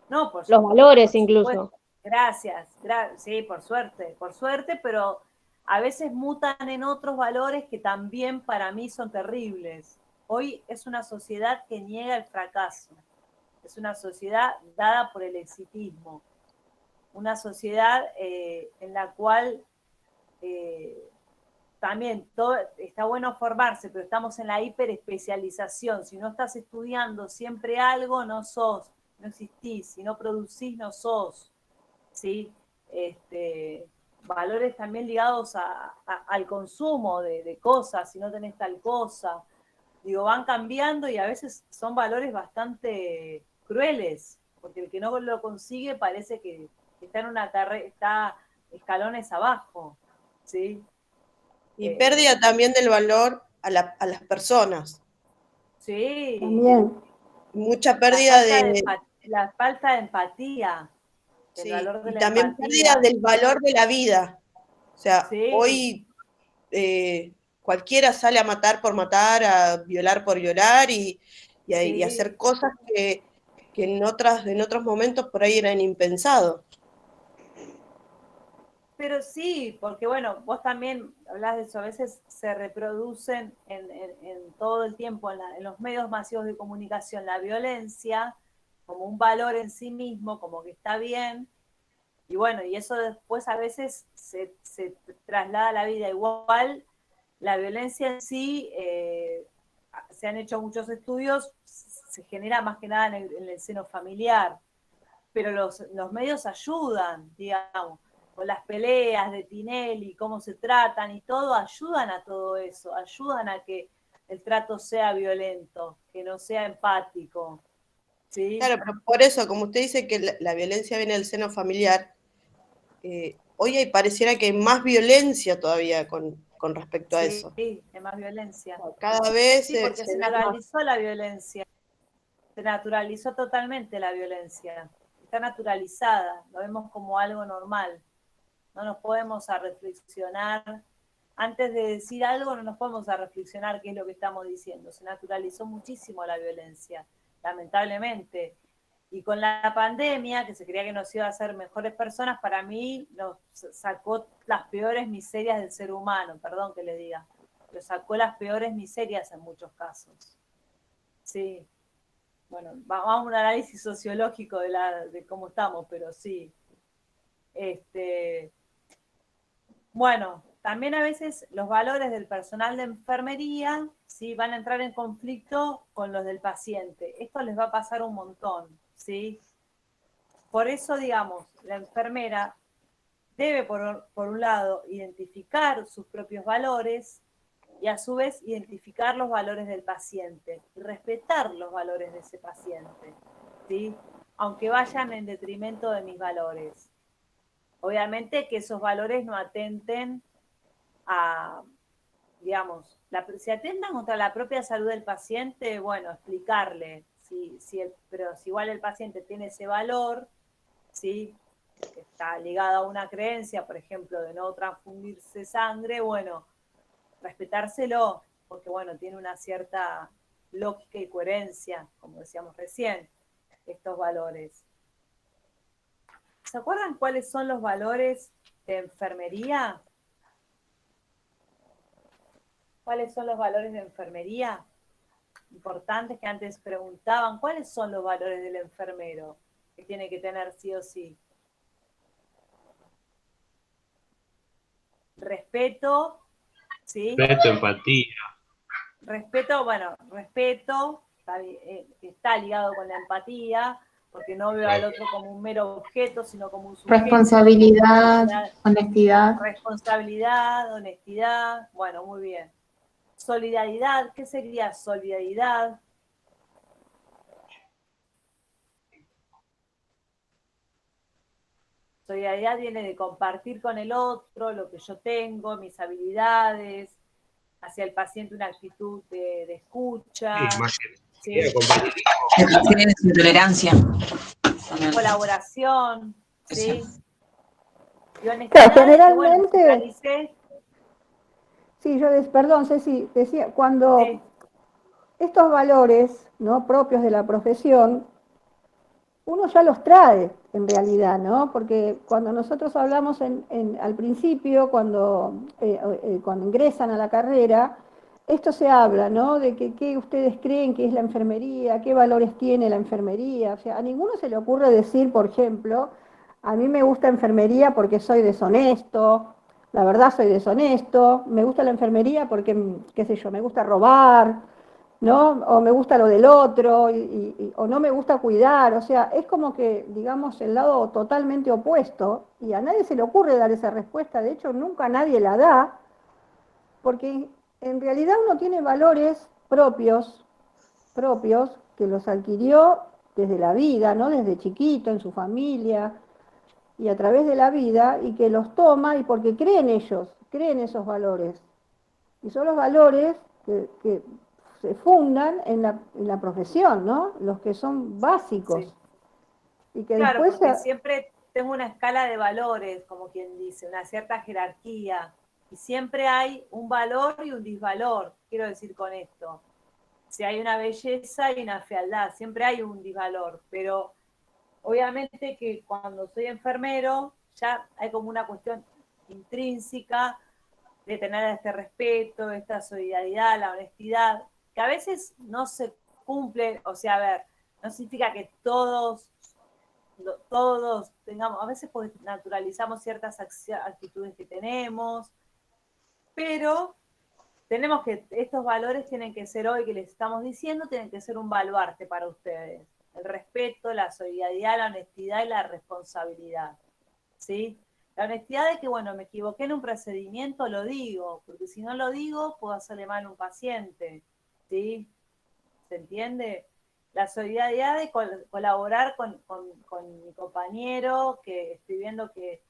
no, los valores por supuesto. incluso. Gracias, sí, por suerte, pero a veces mutan en otros valores que también para mí son terribles. Hoy es una sociedad que niega el fracaso, es una sociedad dada por el exitismo, una sociedad en la cual también todo, está bueno formarse, pero estamos en la hiperespecialización. Si no estás estudiando siempre algo, no sos, no existís. Si no producís, no sos. ¿Sí? Valores también ligados al consumo de cosas, si no tenés tal cosa. Digo, van cambiando y a veces son valores bastante crueles, porque el que no lo consigue parece que está en una carrera, está escalones abajo. ¿Sí? Y pérdida también del valor a las personas. Sí. También. Mucha pérdida la falta de empatía. Sí, El valor de y la también pérdida empatía. del valor de la vida. O sea, Sí. hoy cualquiera sale a matar por matar, a violar por violar y hacer cosas que en otros momentos por ahí eran impensados. Pero sí, porque bueno, vos también hablás de eso, a veces se reproducen en todo el tiempo en los medios masivos de comunicación la violencia como un valor en sí mismo, como que está bien, y bueno, y eso después a veces se traslada a la vida. Igual la violencia en sí, se han hecho muchos estudios, se genera más que nada en el seno familiar, pero los medios ayudan, digamos, con las peleas de Tinelli, cómo se tratan y todo, ayudan a todo eso, ayudan a que el trato sea violento, que no sea empático. ¿Sí? Claro, pero por eso, como usted dice que la violencia viene del seno familiar, hoy pareciera que hay más violencia todavía con respecto a eso. Sí, hay más violencia. Cada vez sí, porque se ve más. naturalizó la violencia. Se naturalizó totalmente la violencia. Está naturalizada, lo vemos como algo normal. No nos podemos a reflexionar. Antes de decir algo, no nos podemos a reflexionar qué es lo que estamos diciendo. Se naturalizó muchísimo la violencia. lamentablemente. Y con la pandemia, que se creía que nos iba a hacer mejores personas, para mí nos sacó las peores miserias del ser humano, perdón que le diga, pero sacó las peores miserias en muchos casos. Sí. Bueno, vamos a un análisis sociológico de cómo estamos, pero sí. Bueno, también a veces los valores del personal de enfermería, ¿sí?, van a entrar en conflicto con los del paciente. Esto les va a pasar un montón, ¿sí? Por eso, digamos, la enfermera debe, por un lado, identificar sus propios valores y a su vez identificar los valores del paciente y respetar los valores de ese paciente, ¿sí?, aunque vayan en detrimento de mis valores. Obviamente que esos valores no atenten a, digamos, si atentan contra la propia salud del paciente, bueno, explicarle, pero si igual el paciente tiene ese valor, ¿sí?, que está ligado a una creencia, por ejemplo, de no transfundirse sangre, bueno, respetárselo, porque bueno, tiene una cierta lógica y coherencia, como decíamos recién, estos valores. ¿Se acuerdan cuáles son los valores de enfermería? ¿Cuáles son los valores de enfermería? Importantes, que antes preguntaban, ¿cuáles son los valores del enfermero que tiene que tener sí o sí? Respeto, ¿sí? Respeto, empatía. Respeto, bueno, respeto está ligado con la empatía, porque no veo al otro como un mero objeto, sino como un sujeto. Responsabilidad, honestidad. Responsabilidad, honestidad, bueno, muy bien. Solidaridad, ¿qué sería solidaridad? Solidaridad viene de compartir con el otro lo que yo tengo, mis habilidades, hacia el paciente una actitud de escucha. Sí, Tienen intolerancia. Colaboración, ¿sí? Y honestidad, generalmente, bueno, sí, perdón, Ceci, decía, cuando estos valores, ¿no?, propios de la profesión, uno ya los trae en realidad, ¿no? Porque cuando nosotros hablamos al principio, cuando ingresan a la carrera, esto se habla, ¿no?, de qué ustedes creen que es la enfermería, qué valores tiene la enfermería. O sea, a ninguno se le ocurre decir, por ejemplo, a mí me gusta enfermería porque soy deshonesto, la verdad soy deshonesto, me gusta la enfermería porque, qué sé yo, me gusta robar, ¿no? O me gusta lo del otro, o no me gusta cuidar. O sea, es como que, digamos, el lado totalmente opuesto, y a nadie se le ocurre dar esa respuesta. De hecho, nunca nadie la da, porque en realidad uno tiene valores propios, que los adquirió desde la vida, ¿no?, desde chiquito, en su familia, y a través de la vida, y que los toma, y porque creen ellos, creen esos valores. Y son los valores que se fundan en la profesión, ¿no?, los que son básicos. Sí. Y que Claro, después porque siempre tengo una escala de valores, como quien dice, una cierta jerarquía, y siempre hay un valor y un disvalor. Quiero decir con esto, si hay una belleza y una fealdad, siempre hay un disvalor, pero obviamente que cuando soy enfermero ya hay como una cuestión intrínseca de tener este respeto, esta solidaridad, la honestidad, que a veces no se cumple. O sea, a ver, no significa que todos tengamos, a veces pues naturalizamos ciertas actitudes que tenemos, pero tenemos que, estos valores tienen que ser, hoy que les estamos diciendo, tienen que ser un baluarte para ustedes. El respeto, la solidaridad, la honestidad y la responsabilidad, ¿sí? La honestidad de que, bueno, me equivoqué en un procedimiento, lo digo, porque si no lo digo, puedo hacerle mal a un paciente, ¿sí? ¿Se entiende? La solidaridad de colaborar con mi compañero, que estoy viendo que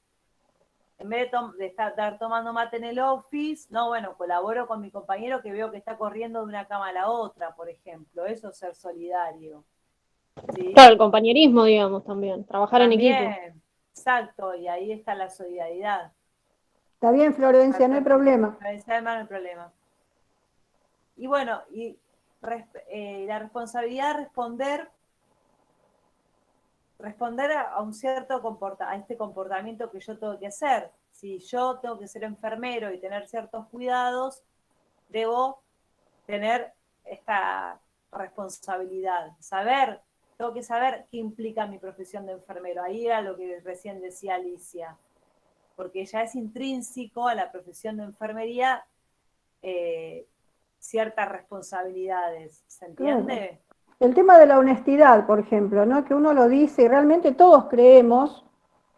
en vez de estar tomando mate en el office, no, bueno, colaboro con mi compañero que veo que está corriendo de una cama a la otra, por ejemplo. Eso es ser solidario, ¿sí? Claro, el compañerismo, digamos, también, trabajar en equipo. También, exacto, y ahí está la solidaridad. Está bien, Florencia, no hay problema. Florencia, no hay problema. Y bueno, y la responsabilidad de responder a un cierto a este comportamiento que yo tengo que hacer. Si yo tengo que ser enfermero y tener ciertos cuidados, debo tener esta responsabilidad, tengo que saber qué implica mi profesión de enfermero. Ahí era lo que recién decía Alicia, porque ya es intrínseco a la profesión de enfermería ciertas responsabilidades, ¿se entiende? Claro. El tema de la honestidad, por ejemplo, ¿no? Que uno lo dice y realmente todos creemos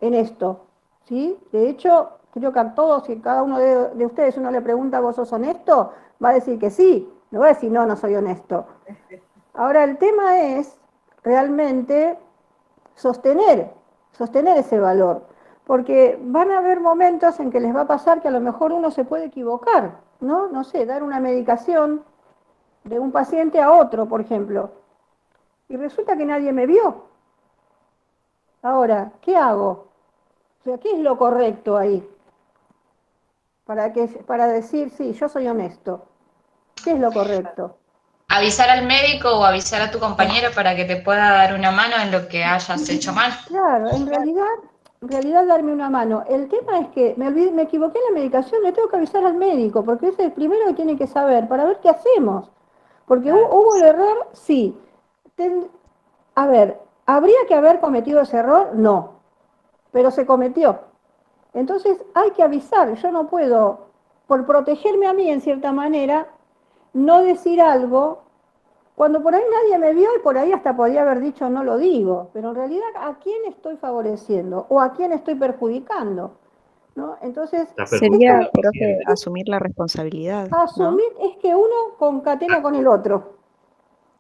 en esto, ¿sí? De hecho, creo que a todos y cada uno de ustedes uno le pregunta, ¿vos sos honesto? Va a decir que sí, no va a decir, no, no soy honesto. Ahora, el tema es realmente sostener ese valor, porque van a haber momentos en que les va a pasar que a lo mejor uno se puede equivocar, ¿no? No sé, dar una medicación de un paciente a otro, por ejemplo, y resulta que nadie me vio. Ahora, ¿qué hago? O sea, ¿qué es lo correcto ahí? Para decir, sí, yo soy honesto. ¿Qué es lo correcto? Avisar al médico o avisar a tu compañero para que te pueda dar una mano en lo que hayas hecho mal. Claro, en realidad darme una mano. El tema es que me equivoqué en la medicación, le tengo que avisar al médico, porque ese es el primero que tiene que saber, para ver qué hacemos. Porque hubo el error, sí. A ver, ¿habría que haber cometido ese error? No, pero se cometió. Entonces hay que avisar, yo no puedo, por protegerme a mí en cierta manera, no decir algo, cuando por ahí nadie me vio y por ahí hasta podía haber dicho no lo digo, pero en realidad ¿a quién estoy favoreciendo o a quién estoy perjudicando? ¿No? Entonces, sería, profe, asumir la responsabilidad, ¿no? Asumir es que uno concatena con el otro.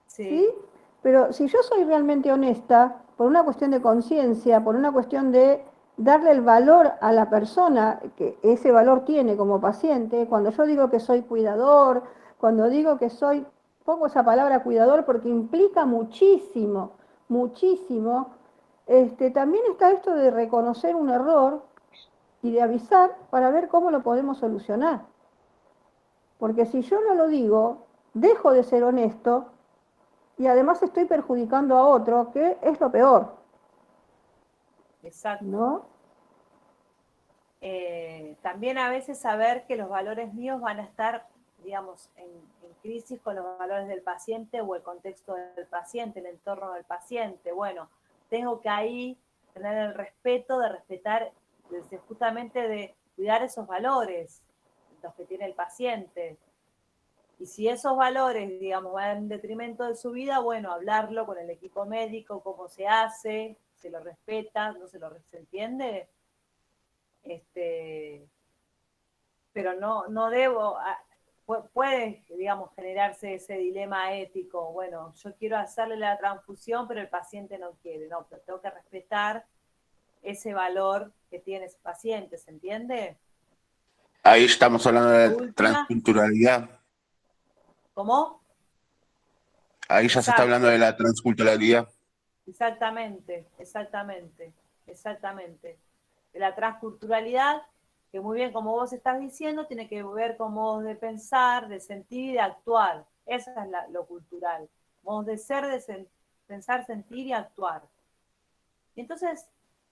¿Sí? Pero si yo soy realmente honesta, por una cuestión de conciencia, por una cuestión de darle el valor a la persona que ese valor tiene como paciente, cuando yo digo que soy cuidador, cuando digo que pongo esa palabra cuidador porque implica muchísimo, muchísimo, también está esto de reconocer un error y de avisar para ver cómo lo podemos solucionar. Porque si yo no lo digo, dejo de ser honesto y además estoy perjudicando a otro, que es lo peor. Exacto. ¿No? También a veces saber que los valores míos van a estar, digamos, en crisis con los valores del paciente o el contexto del paciente, el entorno del paciente. Bueno, tengo que ahí tener el respeto de respetar, justamente de cuidar esos valores, los que tiene el paciente. Y si esos valores, digamos, van en detrimento de su vida, bueno, hablarlo con el equipo médico, cómo se hace, se lo respeta, no se entiende. Pero no debo, puede, digamos, generarse ese dilema ético. Bueno, yo quiero hacerle la transfusión, pero el paciente no quiere. No, pero tengo que respetar ese valor que tiene ese paciente, ¿se entiende? Ahí estamos hablando de la transculturalidad. ¿Cómo? Ahí ya se está hablando de la transculturalidad. Exactamente. De la transculturalidad, que muy bien, como vos estás diciendo, tiene que ver con modos de pensar, de sentir y de actuar. Eso es lo cultural. Modos de ser, pensar, sentir y actuar. Y entonces,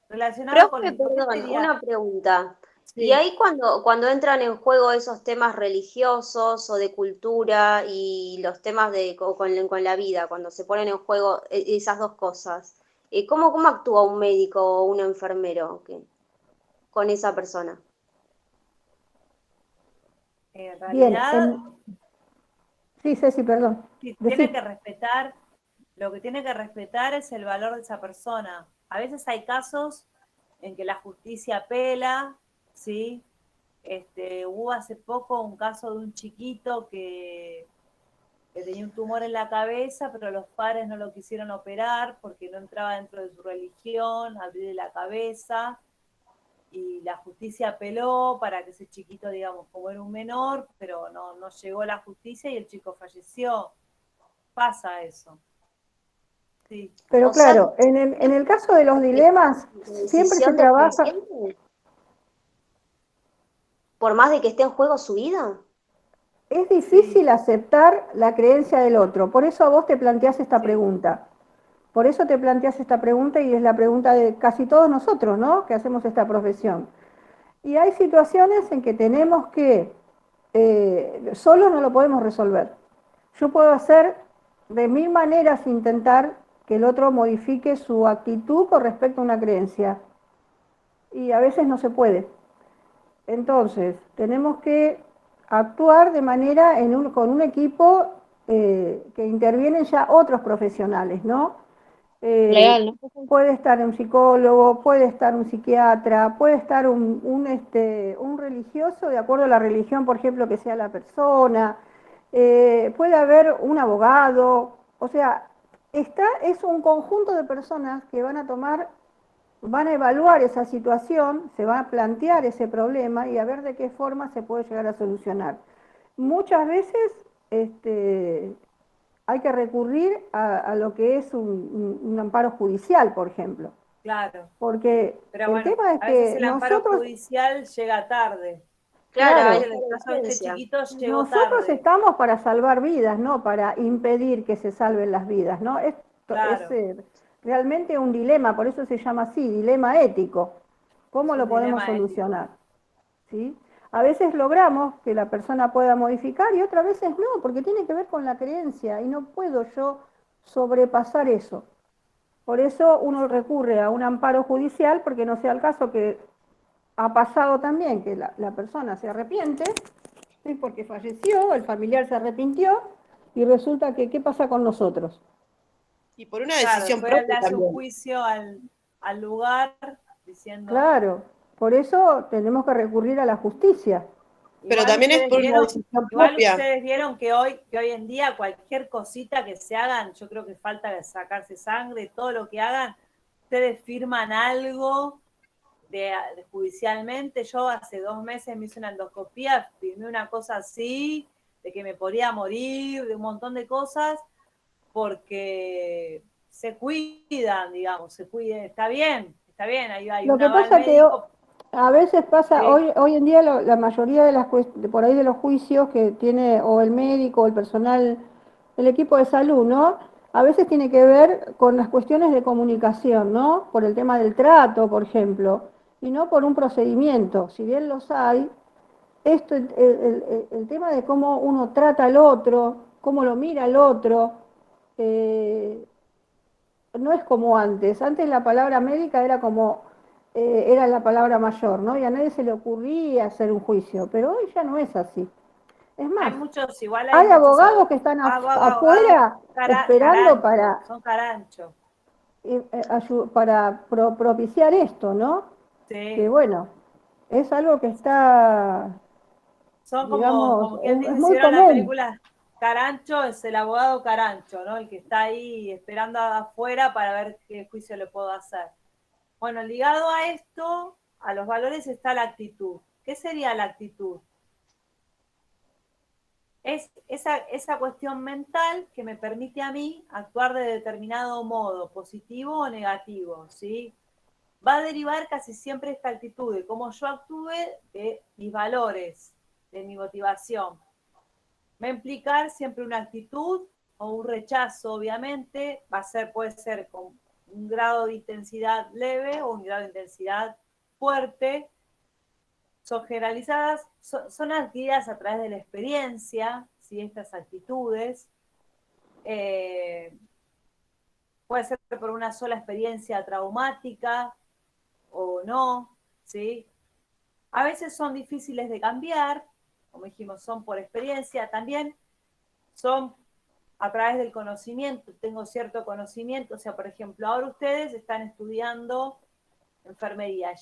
relacionado con esto, perdón, una pregunta. Sí. Y ahí cuando entran en juego esos temas religiosos o de cultura y los temas con la vida, cuando se ponen en juego esas dos cosas, ¿cómo actúa un médico o un enfermero con esa persona? En realidad, Sí, Ceci, perdón. tiene que respetar, lo que tiene que respetar es el valor de esa persona. A veces hay casos en que la justicia apela, ¿sí? Hubo hace poco un caso de un chiquito que tenía un tumor en la cabeza, pero los padres no lo quisieron operar porque no entraba dentro de su religión, abrirle la cabeza, y la justicia apeló para que ese chiquito, digamos, como era un menor, pero no llegó la justicia y el chico falleció. Pasa eso. Sí. Pero claro, en el caso de los dilemas, siempre se trabaja... ¿Por más de que esté en juego su vida? es difícil aceptar la creencia del otro. Por eso a vos te planteás esta pregunta. Por eso te planteás esta pregunta y es la pregunta de casi todos nosotros, ¿no? Que hacemos esta profesión. Y hay situaciones en que tenemos que, solo no lo podemos resolver. Yo puedo hacer de 1000 maneras intentar que el otro modifique su actitud con respecto a una creencia. Y a veces no se puede. Entonces, tenemos que actuar de manera con un equipo que intervienen ya otros profesionales, ¿no? Legal, ¿no? Puede estar un psicólogo, puede estar un psiquiatra, puede estar un religioso, de acuerdo a la religión, por ejemplo, que sea la persona, puede haber un abogado, o sea, es un conjunto de personas que van a evaluar esa situación, se va a plantear ese problema y a ver de qué forma se puede llegar a solucionar. Muchas veces hay que recurrir a lo que es un amparo judicial, por ejemplo. Claro. Porque Pero el bueno, tema es a veces que el amparo nosotros... judicial llega tarde. Claro, En el caso de este chiquito llegó nosotros tarde. estamos para salvar vidas, no para impedir que se salven las vidas, ¿no? Esto Claro. es realmente un dilema, por eso se llama así, dilema ético. ¿Cómo Es lo un podemos dilema solucionar? ¿Sí? A veces logramos que la persona pueda modificar y otras veces no, porque tiene que ver con la creencia y no puedo yo sobrepasar eso. Por eso uno recurre a un amparo judicial, porque no sea el caso que ha pasado también que la persona se arrepiente, ¿sí? Porque falleció, el familiar se arrepintió, y resulta que, ¿qué pasa con nosotros? Y por una Claro, decisión después le propia hace un también. juicio al lugar diciendo... Claro, por eso tenemos que recurrir a la justicia. Pero también es por una decisión Igual propia. ustedes vieron que hoy en día cualquier cosita que se hagan, yo creo que falta de sacarse sangre, todo lo que hagan, ustedes firman algo judicialmente. Yo hace 2 meses me hice una endoscopía, firmé una cosa así, de que me podía morir, de un montón de cosas, porque se cuidan, digamos, se cuiden, está bien, hay Lo un que aval pasa que médico. a veces pasa, Sí. hoy en día la mayoría de por ahí de los juicios que tiene o el médico o el personal, el equipo de salud, ¿no? A veces tiene que ver con las cuestiones de comunicación, ¿no? Por el tema del trato, por ejemplo, y no por un procedimiento. Si bien los hay, el tema de cómo uno trata al otro, cómo lo mira al otro, no es como antes. Antes la palabra médica era como, era la palabra mayor, ¿no? Y a nadie se le ocurría hacer un juicio, pero hoy ya no es así. Es más, hay muchos abogados que están afuera esperando carancho, son caranchos. para propiciar esto, ¿no? Sí. Que bueno, es algo que está, Son digamos, como quien dice, es muy hicieron la común. película Carancho, es el abogado Carancho, ¿no? El que está ahí esperando afuera para ver qué juicio le puedo hacer. Bueno, ligado a esto, a los valores está la actitud. ¿Qué sería la actitud? Es esa cuestión mental que me permite a mí actuar de determinado modo, positivo o negativo, ¿sí? Va a derivar casi siempre esta actitud de cómo yo actúe, de mis valores, de mi motivación. Va a implicar siempre una actitud o un rechazo, obviamente, puede ser con un grado de intensidad leve o un grado de intensidad fuerte. Son generalizadas, son adquiridas a través de la experiencia, ¿sí? Estas actitudes. Puede ser por una sola experiencia traumática o no, ¿sí? A veces son difíciles de cambiar, como dijimos, son por experiencia, también son a través del conocimiento, tengo cierto conocimiento, o sea, por ejemplo, ahora ustedes están estudiando enfermería,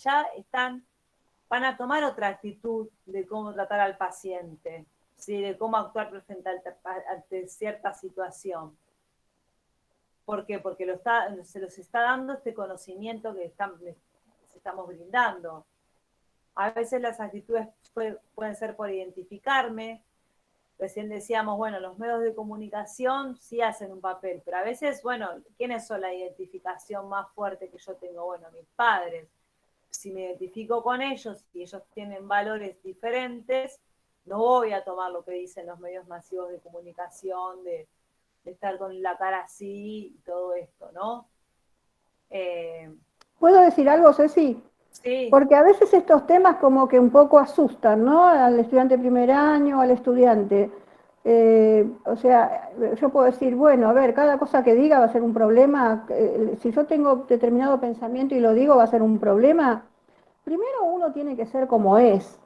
van a tomar otra actitud de cómo tratar al paciente, ¿sí? De cómo actuar frente ante cierta situación. ¿Por qué? Porque se los está dando este conocimiento que estamos brindando. A veces las actitudes pueden ser por identificarme. Recién decíamos, bueno, los medios de comunicación sí hacen un papel, pero a veces, bueno, ¿quiénes son la identificación más fuerte que yo tengo? Bueno, mis padres. Si me identifico con ellos y ellos tienen valores diferentes, no voy a tomar lo que dicen los medios masivos de comunicación, de estar con la cara así y todo esto, ¿no? ¿Puedo decir algo, Ceci? Sí. Porque a veces estos temas como que un poco asustan, ¿no? Al estudiante de primer año, al estudiante. O sea, yo puedo decir, bueno, a ver, cada cosa que diga va a ser un problema. Si yo tengo determinado pensamiento y lo digo, va a ser un problema. Primero uno tiene que ser como es.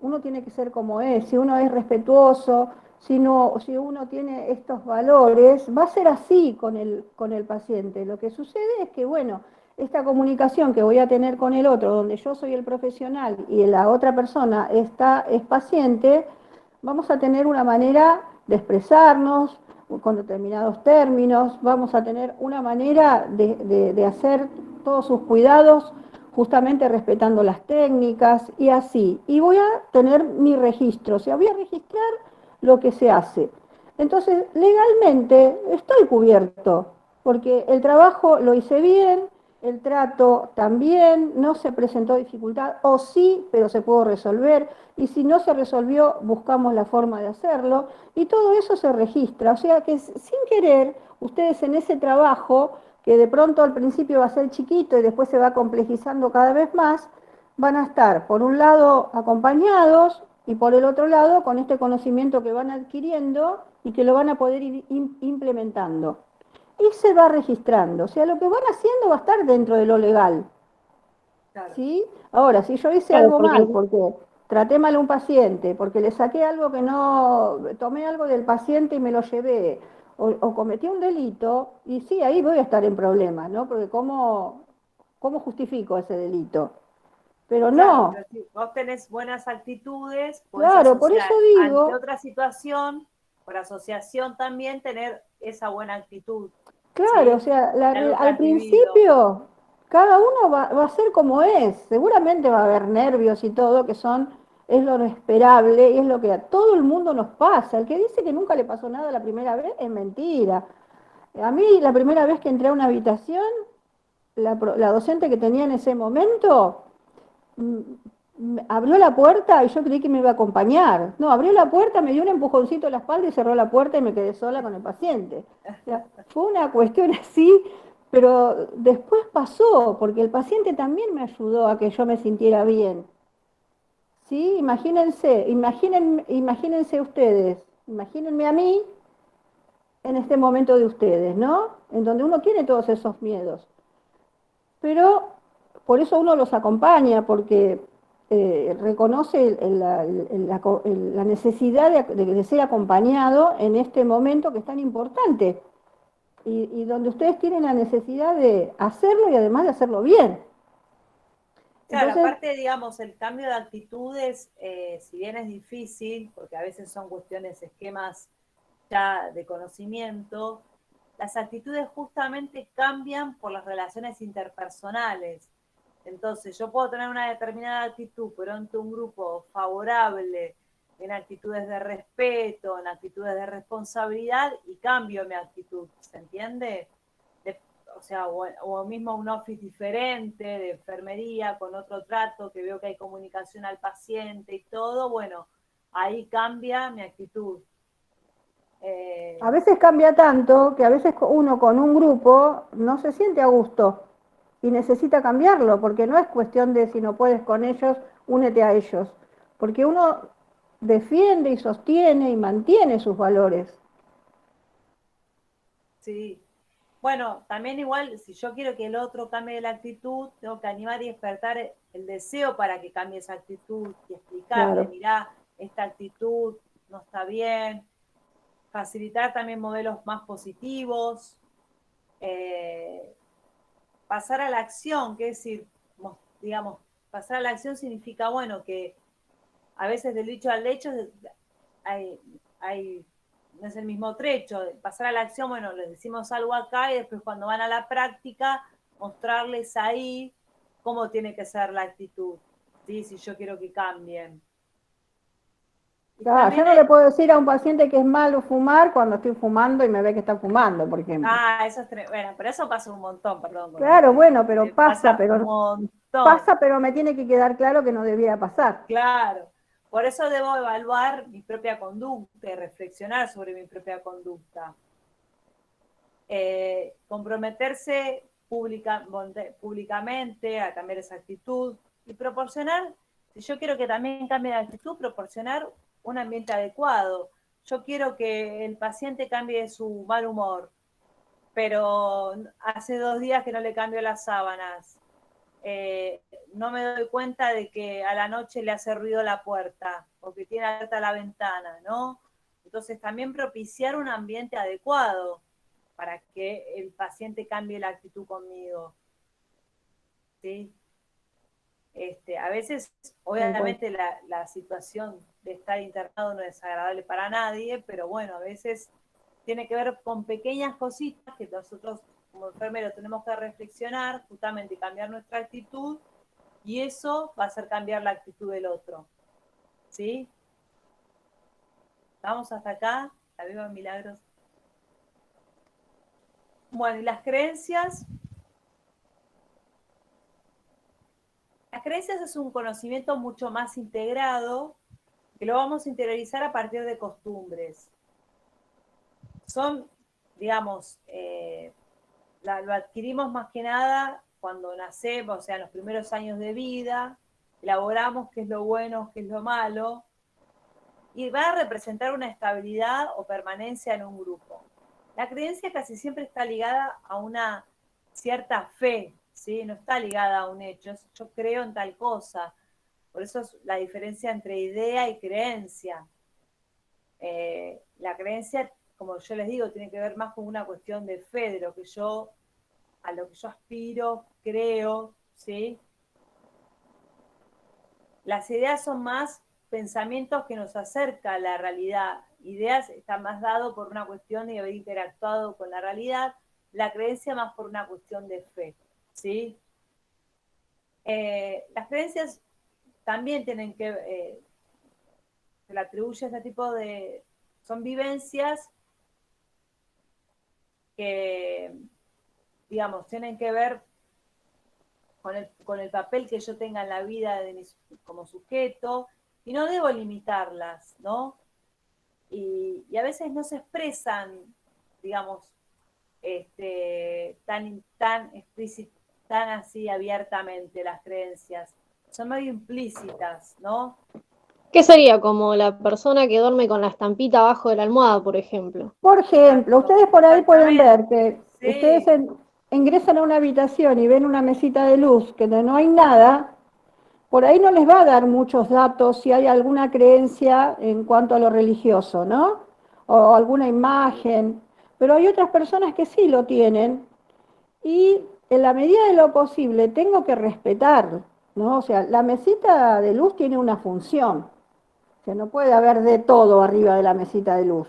Uno tiene que ser como es. Si uno es respetuoso, si uno tiene estos valores, va a ser así con el paciente. Lo que sucede es que, bueno, esta comunicación que voy a tener con el otro, donde yo soy el profesional y la otra persona es paciente, vamos a tener una manera de expresarnos con determinados términos, vamos a tener una manera de hacer todos sus cuidados justamente respetando las técnicas y así. Y voy a tener mi registro, o sea, voy a registrar lo que se hace. Entonces, legalmente estoy cubierto, porque el trabajo lo hice bien, el trato también, no se presentó dificultad, o sí, pero se pudo resolver, y si no se resolvió, buscamos la forma de hacerlo, y todo eso se registra. O sea que sin querer, ustedes en ese trabajo, que de pronto al principio va a ser chiquito y después se va complejizando cada vez más, van a estar, por un lado, acompañados, y por el otro lado, con este conocimiento que van adquiriendo y que lo van a poder ir implementando. Y se va registrando, o sea, lo que van haciendo va a estar dentro de lo legal. Claro. ¿Sí? Ahora, si yo hice algo mal, porque traté mal a un paciente, porque le saqué algo que no, tomé algo del paciente y me lo llevé, o cometí un delito, y sí, ahí voy a estar en problemas, ¿no? Porque ¿cómo justifico ese delito? Pero no. Pero si vos tenés buenas actitudes, podés Claro, por eso digo. ante otra situación, por asociación también, tener esa buena actitud. Claro, ¿sí? o sea, Algo que al has vivido. principio cada uno va a ser como es. Seguramente va a haber nervios y todo, es lo esperable y es lo que a todo el mundo nos pasa. El que dice que nunca le pasó nada la primera vez es mentira. A mí la primera vez que entré a una habitación, la docente que tenía en ese momento abrió la puerta y yo creí que me iba a acompañar. No, abrió la puerta, me dio un empujoncito a la espalda y cerró la puerta y me quedé sola con el paciente. O sea, fue una cuestión así, pero después pasó, porque el paciente también me ayudó a que yo me sintiera bien. ¿Sí? Imagínense ustedes, imagínenme a mí en este momento de ustedes, ¿no? En donde uno tiene todos esos miedos. Pero por eso uno los acompaña, porque reconoce la necesidad de ser acompañado en este momento que es tan importante y donde ustedes tienen la necesidad de hacerlo y además de hacerlo bien. Claro, Entonces, aparte, digamos, el cambio de actitudes, si bien es difícil, porque a veces son cuestiones, esquemas ya de conocimiento, las actitudes justamente cambian por las relaciones interpersonales. Entonces, yo puedo tener una determinada actitud, pero ante un grupo favorable, en actitudes de respeto, en actitudes de responsabilidad, y cambio mi actitud, ¿se entiende? O sea, o mismo un office diferente, de enfermería, con otro trato, que veo que hay comunicación al paciente y todo, bueno, ahí cambia mi actitud. a veces cambia tanto que a veces uno con un grupo no se siente a gusto y necesita cambiarlo, porque no es cuestión de si no puedes con ellos, únete a ellos, porque uno defiende y sostiene y mantiene sus valores. Sí. Bueno, también igual, si yo quiero que el otro cambie la actitud, tengo que animar y despertar el deseo para que cambie esa actitud y explicarle, Claro. mirá, esta actitud no está bien, facilitar también modelos más positivos, pasar a la acción, que es decir, digamos, pasar a la acción significa, bueno, que a veces del dicho al hecho no es el mismo trecho. Pasar a la acción, bueno, les decimos algo acá y después cuando van a la práctica, mostrarles ahí cómo tiene que ser la actitud, ¿sí? Si yo quiero que cambien. Claro, yo no le puedo decir a un paciente que es malo fumar cuando estoy fumando y me ve que está fumando, por ejemplo. Ah, eso es bueno, pero eso pasa un montón, perdón. Claro, bueno, pero pasa, un montón. pasa, pero me tiene que quedar claro que no debiera pasar. Claro. Por eso debo evaluar mi propia conducta y reflexionar sobre mi propia conducta. Comprometerse públicamente a cambiar esa actitud y proporcionar, si yo quiero que también cambie la actitud, proporcionar un ambiente adecuado. Yo quiero que el paciente cambie su mal humor, pero hace 2 días que no le cambio las sábanas. No me doy cuenta de que a la noche le hace ruido la puerta o que tiene abierta la ventana, ¿no? Entonces también propiciar un ambiente adecuado para que el paciente cambie la actitud conmigo. ¿Sí? A veces, obviamente, la situación de estar internado no es agradable para nadie, pero bueno, a veces tiene que ver con pequeñas cositas que nosotros como enfermeros tenemos que reflexionar, justamente cambiar nuestra actitud, y eso va a hacer cambiar la actitud del otro. ¿Sí? Vamos hasta acá, la Viva Milagros. Bueno, y las creencias. Las creencias es un conocimiento mucho más integrado, que lo vamos a interiorizar a partir de costumbres. Son, digamos, lo adquirimos más que nada cuando nacemos, o sea, en los primeros años de vida, elaboramos qué es lo bueno, qué es lo malo, y va a representar una estabilidad o permanencia en un grupo. La creencia casi siempre está ligada a una cierta fe, ¿sí? No está ligada a un hecho, yo creo en tal cosa. Por eso es la diferencia entre idea y creencia. La creencia, como yo les digo, tiene que ver más con una cuestión de fe, de lo que a lo que yo aspiro, creo, ¿sí? Las ideas son más pensamientos que nos acercan a la realidad. Ideas está más dado por una cuestión de haber interactuado con la realidad, la creencia más por una cuestión de fe, ¿sí? Las creencias también tienen que, se le atribuye a este tipo de, son vivencias que, digamos, tienen que ver con el papel que yo tenga en la vida como sujeto, y no debo limitarlas, ¿no? Y a veces no se expresan, digamos, tan explícitas, tan así abiertamente las creencias. Son medio implícitas, ¿no? ¿Qué sería como la persona que duerme con la estampita abajo de la almohada, por ejemplo? Por ejemplo, ustedes por ahí pueden ver que ustedes ingresan a una habitación y ven una mesita de luz que no hay nada, por ahí no les va a dar muchos datos si hay alguna creencia en cuanto a lo religioso, ¿no? O alguna imagen, pero hay otras personas que sí lo tienen y en la medida de lo posible tengo que respetar, ¿no? O sea, la mesita de luz tiene una función, o sea, no puede haber de todo arriba de la mesita de luz.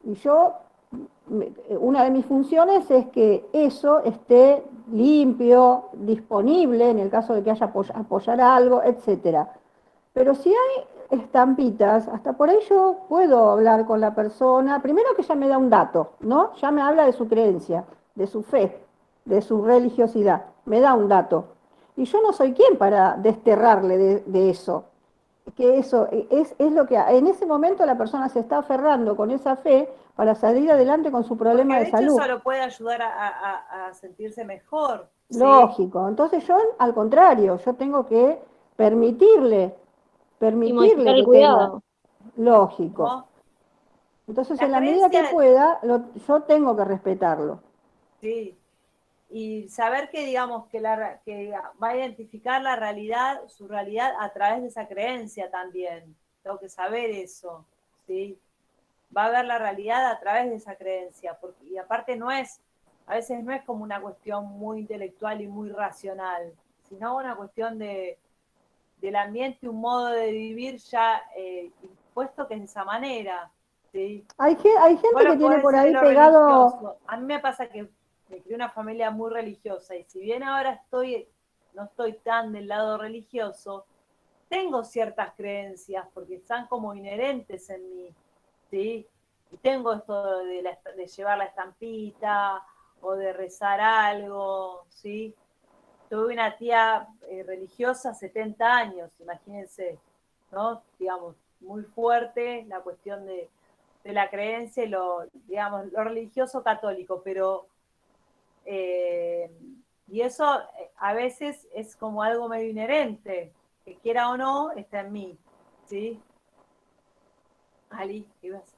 Y una de mis funciones es que eso esté limpio, disponible, en el caso de que haya apoyar algo, etc. Pero si hay estampitas, hasta por ahí yo puedo hablar con la persona, primero que ya me da un dato, ¿no? Ya me habla de su creencia, de su fe, de su religiosidad, me da un dato. Y yo no soy quien para desterrarle de eso. Que eso es lo que en ese momento la persona se está aferrando con esa fe para salir adelante con su problema porque de salud. Eso lo puede ayudar a sentirse mejor. Lógico. ¿Sí? Entonces yo, al contrario, yo tengo que permitirle el cuidado. Lógico. ¿No? Entonces, en la medida que pueda, yo tengo que respetarlo. Sí. Y saber que, digamos, que va a identificar la realidad, su realidad a través de esa creencia también. Tengo que saber eso, ¿sí? Va a ver la realidad a través de esa creencia. Y aparte a veces no es como una cuestión muy intelectual y muy racional, sino una cuestión del ambiente, un modo de vivir ya impuesto que es de esa manera, ¿sí? Hay gente que tiene por ahí pegado... Religioso. A mí me pasa que me crié una familia muy religiosa y si bien ahora no estoy tan del lado religioso, tengo ciertas creencias porque están como inherentes en mí, ¿sí? Y tengo esto de llevar la estampita o de rezar algo, ¿sí? Tuve una tía religiosa 70 años, imagínense, ¿no? Digamos, muy fuerte la cuestión de la creencia y digamos, lo religioso católico, pero y eso a veces es como algo medio inherente, que quiera o no, está en mí, ¿sí? Ali, ¿qué ibas?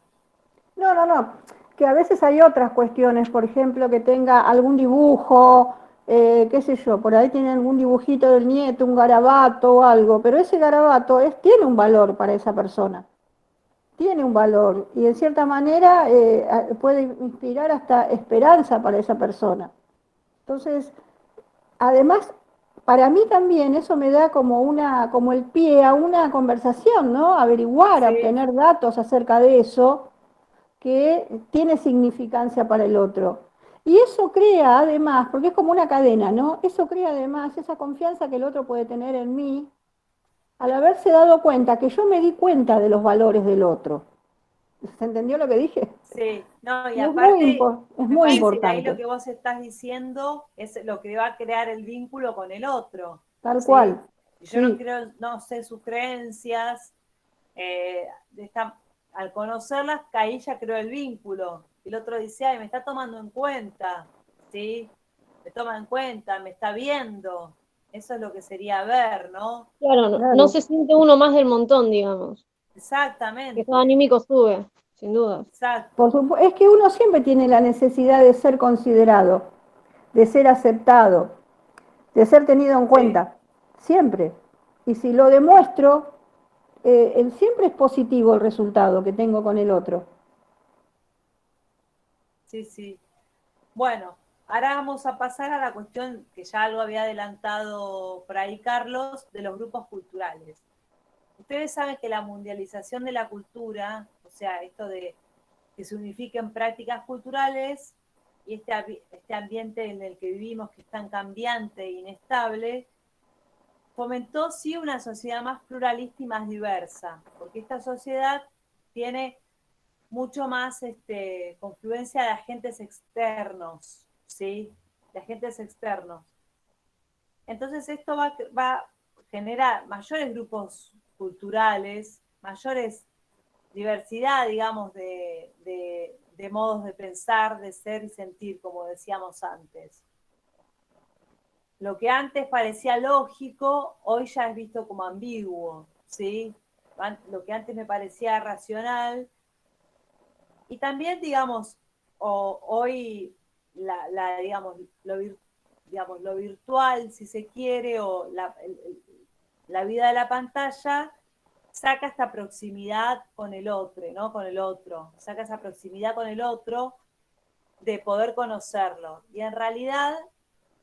No, que a veces hay otras cuestiones, por ejemplo, que tenga algún dibujo, qué sé yo, por ahí tiene algún dibujito del nieto, un garabato o algo, pero ese garabato tiene un valor para esa persona, tiene un valor y en cierta manera puede inspirar hasta esperanza para esa persona. Entonces, además, para mí también eso me da como el pie a una conversación, ¿no? Averiguar, Sí. obtener datos acerca de eso que tiene significancia para el otro. Y eso crea además, porque es como una cadena, ¿no? Eso crea además esa confianza que el otro puede tener en mí al haberse dado cuenta que yo me di cuenta de los valores del otro. ¿Se entendió lo que dije? Sí, no, y Y aparte, es me muy parece que ahí importante. lo que vos estás diciendo es lo que va a crear el vínculo con el otro. Tal ¿sí? cual. Y yo Sí. no sé sus creencias, al conocerlas, ahí ya creó el vínculo. Y el otro dice, ay, me está tomando en cuenta, ¿sí? Me toma en cuenta, me está viendo. Eso es lo que sería ver, ¿no? Claro, no se siente uno más del montón, digamos. Que Exactamente. estado anímico sube, sin duda. Exacto. Es que uno siempre tiene la necesidad de ser considerado, de ser aceptado, de ser tenido en cuenta, siempre. Y si lo demuestro, siempre es positivo el resultado que tengo con el otro. Sí, sí. Bueno, ahora vamos a pasar a la cuestión que ya lo había adelantado por ahí Carlos, de los grupos culturales. Ustedes saben que la mundialización de la cultura, o sea, esto de que se unifiquen prácticas culturales y este ambiente en el que vivimos que es tan cambiante e inestable, fomentó sí una sociedad más pluralista y más diversa, porque esta sociedad tiene mucho más confluencia de agentes externos, ¿sí? De agentes externos. Entonces esto va a generar mayores grupos culturales, mayores diversidad, digamos, de modos de pensar, de ser y sentir, como decíamos antes. Lo que antes parecía lógico, hoy ya es visto como ambiguo, ¿sí? Lo que antes me parecía racional. Y también, digamos, hoy digamos, lo virtual, si se quiere, o la vida de la pantalla, saca esta proximidad con el otro, ¿no? Con el otro. Saca esa proximidad con el otro de poder conocerlo. Y en realidad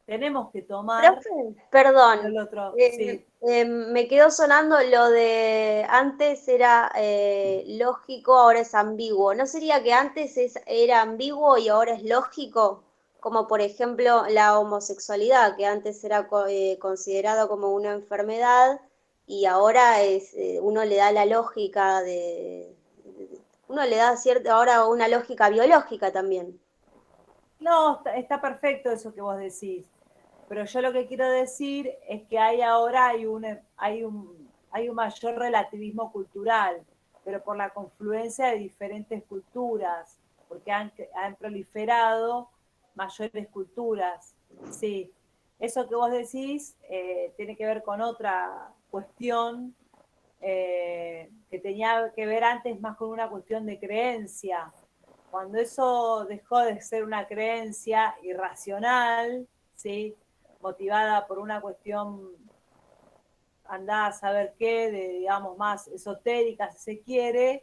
tenemos que tomar... Profe, perdón, el otro, sí. me quedó sonando lo de antes era lógico, ahora es ambiguo. ¿No sería que antes era ambiguo y ahora es lógico? Como por ejemplo la homosexualidad, que antes era considerado como una enfermedad y ahora uno le da la lógica uno le da ahora una lógica biológica también. No, está perfecto eso que vos decís. Pero yo lo que quiero decir es que ahora hay un mayor relativismo cultural, pero por la confluencia de diferentes culturas, porque han proliferado mayores culturas. Sí, eso que vos decís tiene que ver con otra cuestión que tenía que ver antes más con una cuestión de creencia. Cuando eso dejó de ser una creencia irracional, ¿sí? Motivada por una cuestión, andá a saber qué, digamos, más esotérica, si se quiere,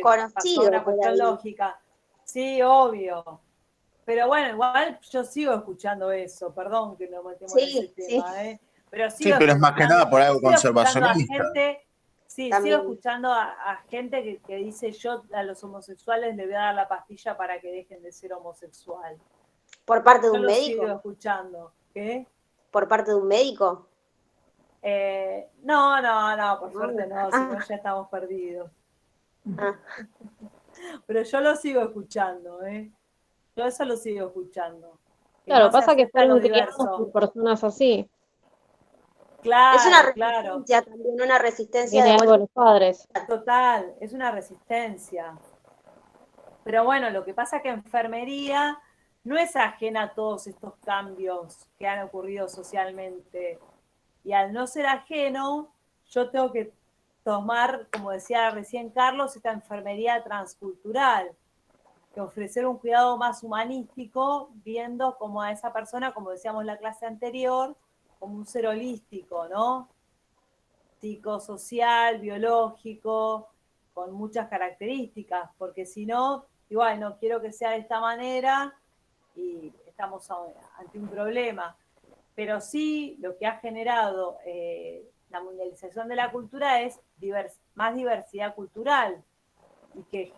pasó a una cuestión lógica. Sí, obvio. Pero bueno, igual yo sigo escuchando eso, perdón que no metemos en ese tema, pero sí, pero es más que nada por algo conservacionista. Sigo escuchando a gente que dice yo a los homosexuales le voy a dar la pastilla para que dejen de ser homosexual. ¿Por parte de un médico? Yo lo sigo escuchando. ¿Qué? ¿Por parte de un médico? No, por suerte no, si no ya estamos perdidos. Pero yo lo sigo escuchando, Yo eso lo sigo escuchando. Claro, pasa que fueron criados por personas así. Claro, Es una claro. resistencia también, una resistencia Viene de algo de los padres. Total, es una resistencia. Pero bueno, lo que pasa es que enfermería no es ajena a todos estos cambios que han ocurrido socialmente. Y al no ser ajeno, yo tengo que tomar, como decía recién Carlos, esta enfermería transcultural, que ofrecer un cuidado más humanístico, viendo como a esa persona, como decíamos en la clase anterior, como un ser holístico, ¿no? Psicosocial, biológico, con muchas características, porque si no, igual no quiero que sea de esta manera y estamos ante un problema. Pero sí, lo que ha generado la mundialización de la cultura es más diversidad cultural, y que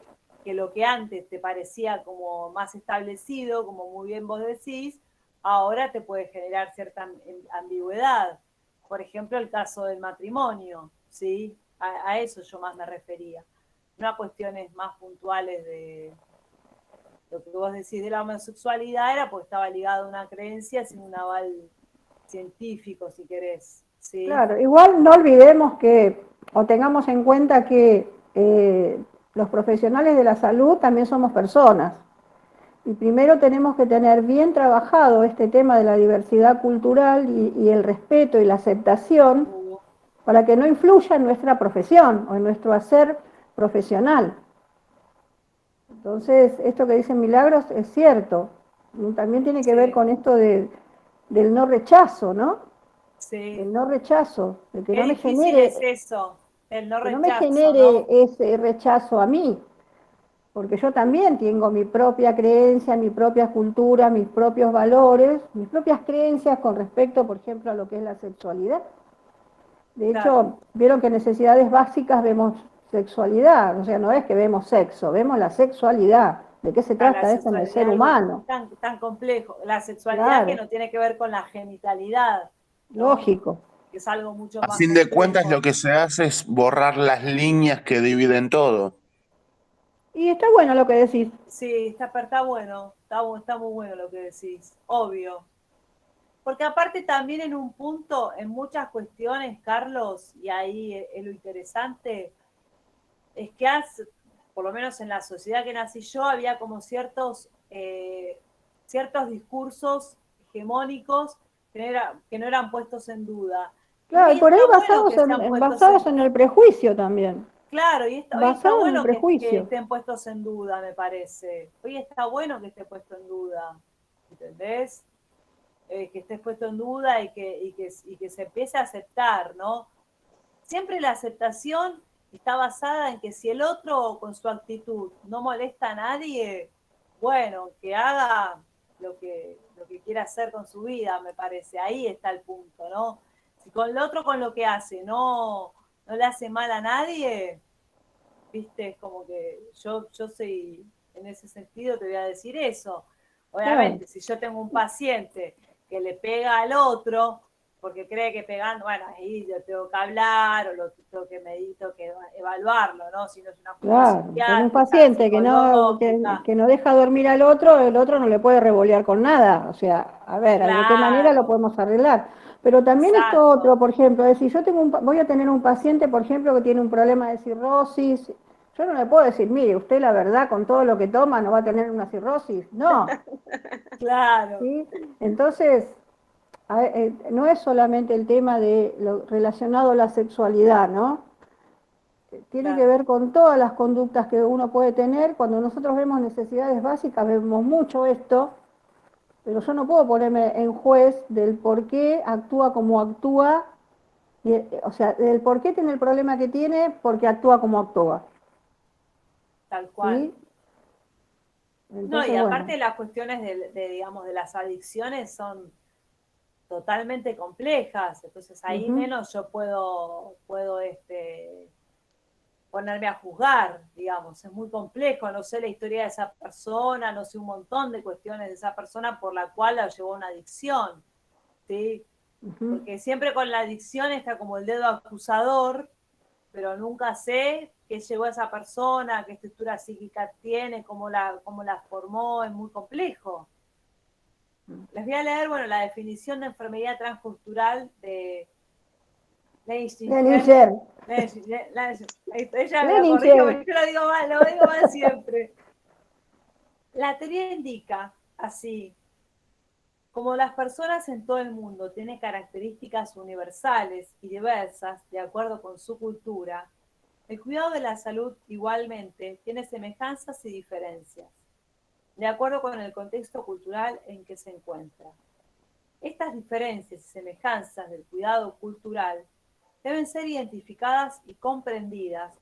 lo que antes te parecía como más establecido, como muy bien vos decís, ahora te puede generar cierta ambigüedad. Por ejemplo, el caso del matrimonio, ¿sí? A eso yo más me refería. No a cuestiones más puntuales de lo que vos decís de la homosexualidad, era porque estaba ligado a una creencia sin un aval científico, si querés. ¿Sí? Claro, igual no olvidemos que, o tengamos en cuenta que los profesionales de la salud también somos personas. Y primero tenemos que tener bien trabajado este tema de la diversidad cultural y el respeto y la aceptación para que no influya en nuestra profesión o en nuestro hacer profesional. Entonces, esto que dicen Milagros es cierto. También tiene que ver con esto del no rechazo, ¿no? Sí. El no rechazo, de que Qué no me difícil genere, es eso, el no que no rechazo, me genere ¿no? ese rechazo a mí, porque yo también tengo mi propia creencia, mi propia cultura, mis propios valores, mis propias creencias con respecto, por ejemplo, a lo que es la sexualidad. De hecho, Claro. vieron que en necesidades básicas vemos sexualidad, o sea, no es que vemos sexo, vemos la sexualidad. ¿De qué se trata La eso en el sexualidad ser es algo humano? tan complejo. La sexualidad que Claro, no tiene que ver con la genitalidad, ¿no? lógico. Que es algo mucho A más fin de cuentas, complejo. lo que se hace es borrar las líneas que dividen todo. Y está bueno lo que decís. Sí, está bueno, está muy bueno lo que decís, obvio. Porque aparte también en un punto, en muchas cuestiones, Carlos, y ahí es lo interesante, es que por lo menos en la sociedad que nací yo, había como ciertos discursos hegemónicos que no eran puestos en duda. Claro, y Hoy por ahí está bueno que sean puestos basados en el prejuicio también. Claro, y hoy está Basado en el bueno que prejuicio. estén puestos en duda, me parece. Hoy está bueno que esté puesto en duda, ¿entendés? Que estés puesto en duda y que se empiece a aceptar, ¿no? Siempre la aceptación está basada en que si el otro con su actitud no molesta a nadie, bueno, que haga lo que quiera hacer con su vida, me parece. Ahí está el punto, ¿no? Si con el otro con lo que hace no le hace mal a nadie, viste, es como que yo soy, en ese sentido te voy a decir eso. Obviamente, si yo tengo un paciente que le pega al otro, porque cree que pegando, bueno, ahí yo tengo que hablar, o lo tengo que evaluarlo, ¿no? Si no es una cuestión Claro, con un psiquiátrica, paciente psicológica. que no deja dormir al otro, el otro no le puede revolear con nada. O sea, a ver, ¿de qué manera lo Claro, podemos arreglar? Pero también esto exacto. otro, por ejemplo, es si yo voy a tener un paciente, por ejemplo, que tiene un problema de cirrosis, yo no le puedo decir, mire, usted la verdad con todo lo que toma no va a tener una cirrosis. No. Claro. ¿Sí? Entonces, no es solamente el tema de lo relacionado a la sexualidad, ¿no? Tiene Claro. que ver con todas las conductas que uno puede tener. Cuando nosotros vemos necesidades básicas, vemos mucho esto, pero yo no puedo ponerme en juez del por qué actúa como actúa, o sea, del por qué tiene el problema que tiene, porque actúa como actúa. Tal cual. ¿Sí? Entonces, No, y aparte bueno, las cuestiones digamos, de las adicciones son totalmente complejas, entonces ahí menos yo puedo ponerme a juzgar, digamos, es muy complejo, no sé la historia de esa persona, no sé un montón de cuestiones de esa persona por la cual la llevó a una adicción, ¿sí? Porque siempre con la adicción está como el dedo acusador, pero nunca sé qué llevó a esa persona, qué estructura psíquica tiene, cómo la formó, es muy complejo. Les voy a leer, bueno, la definición de enfermedad transcultural de Leninger. Ella me lo corrigió, yo lo digo mal siempre. La teoría indica así, como las personas en todo el mundo tienen características universales y diversas de acuerdo con su cultura, el cuidado de la salud igualmente tiene semejanzas y diferencias, de acuerdo con el contexto cultural en que se encuentra. Estas diferencias y semejanzas del cuidado cultural deben ser identificadas y comprendidas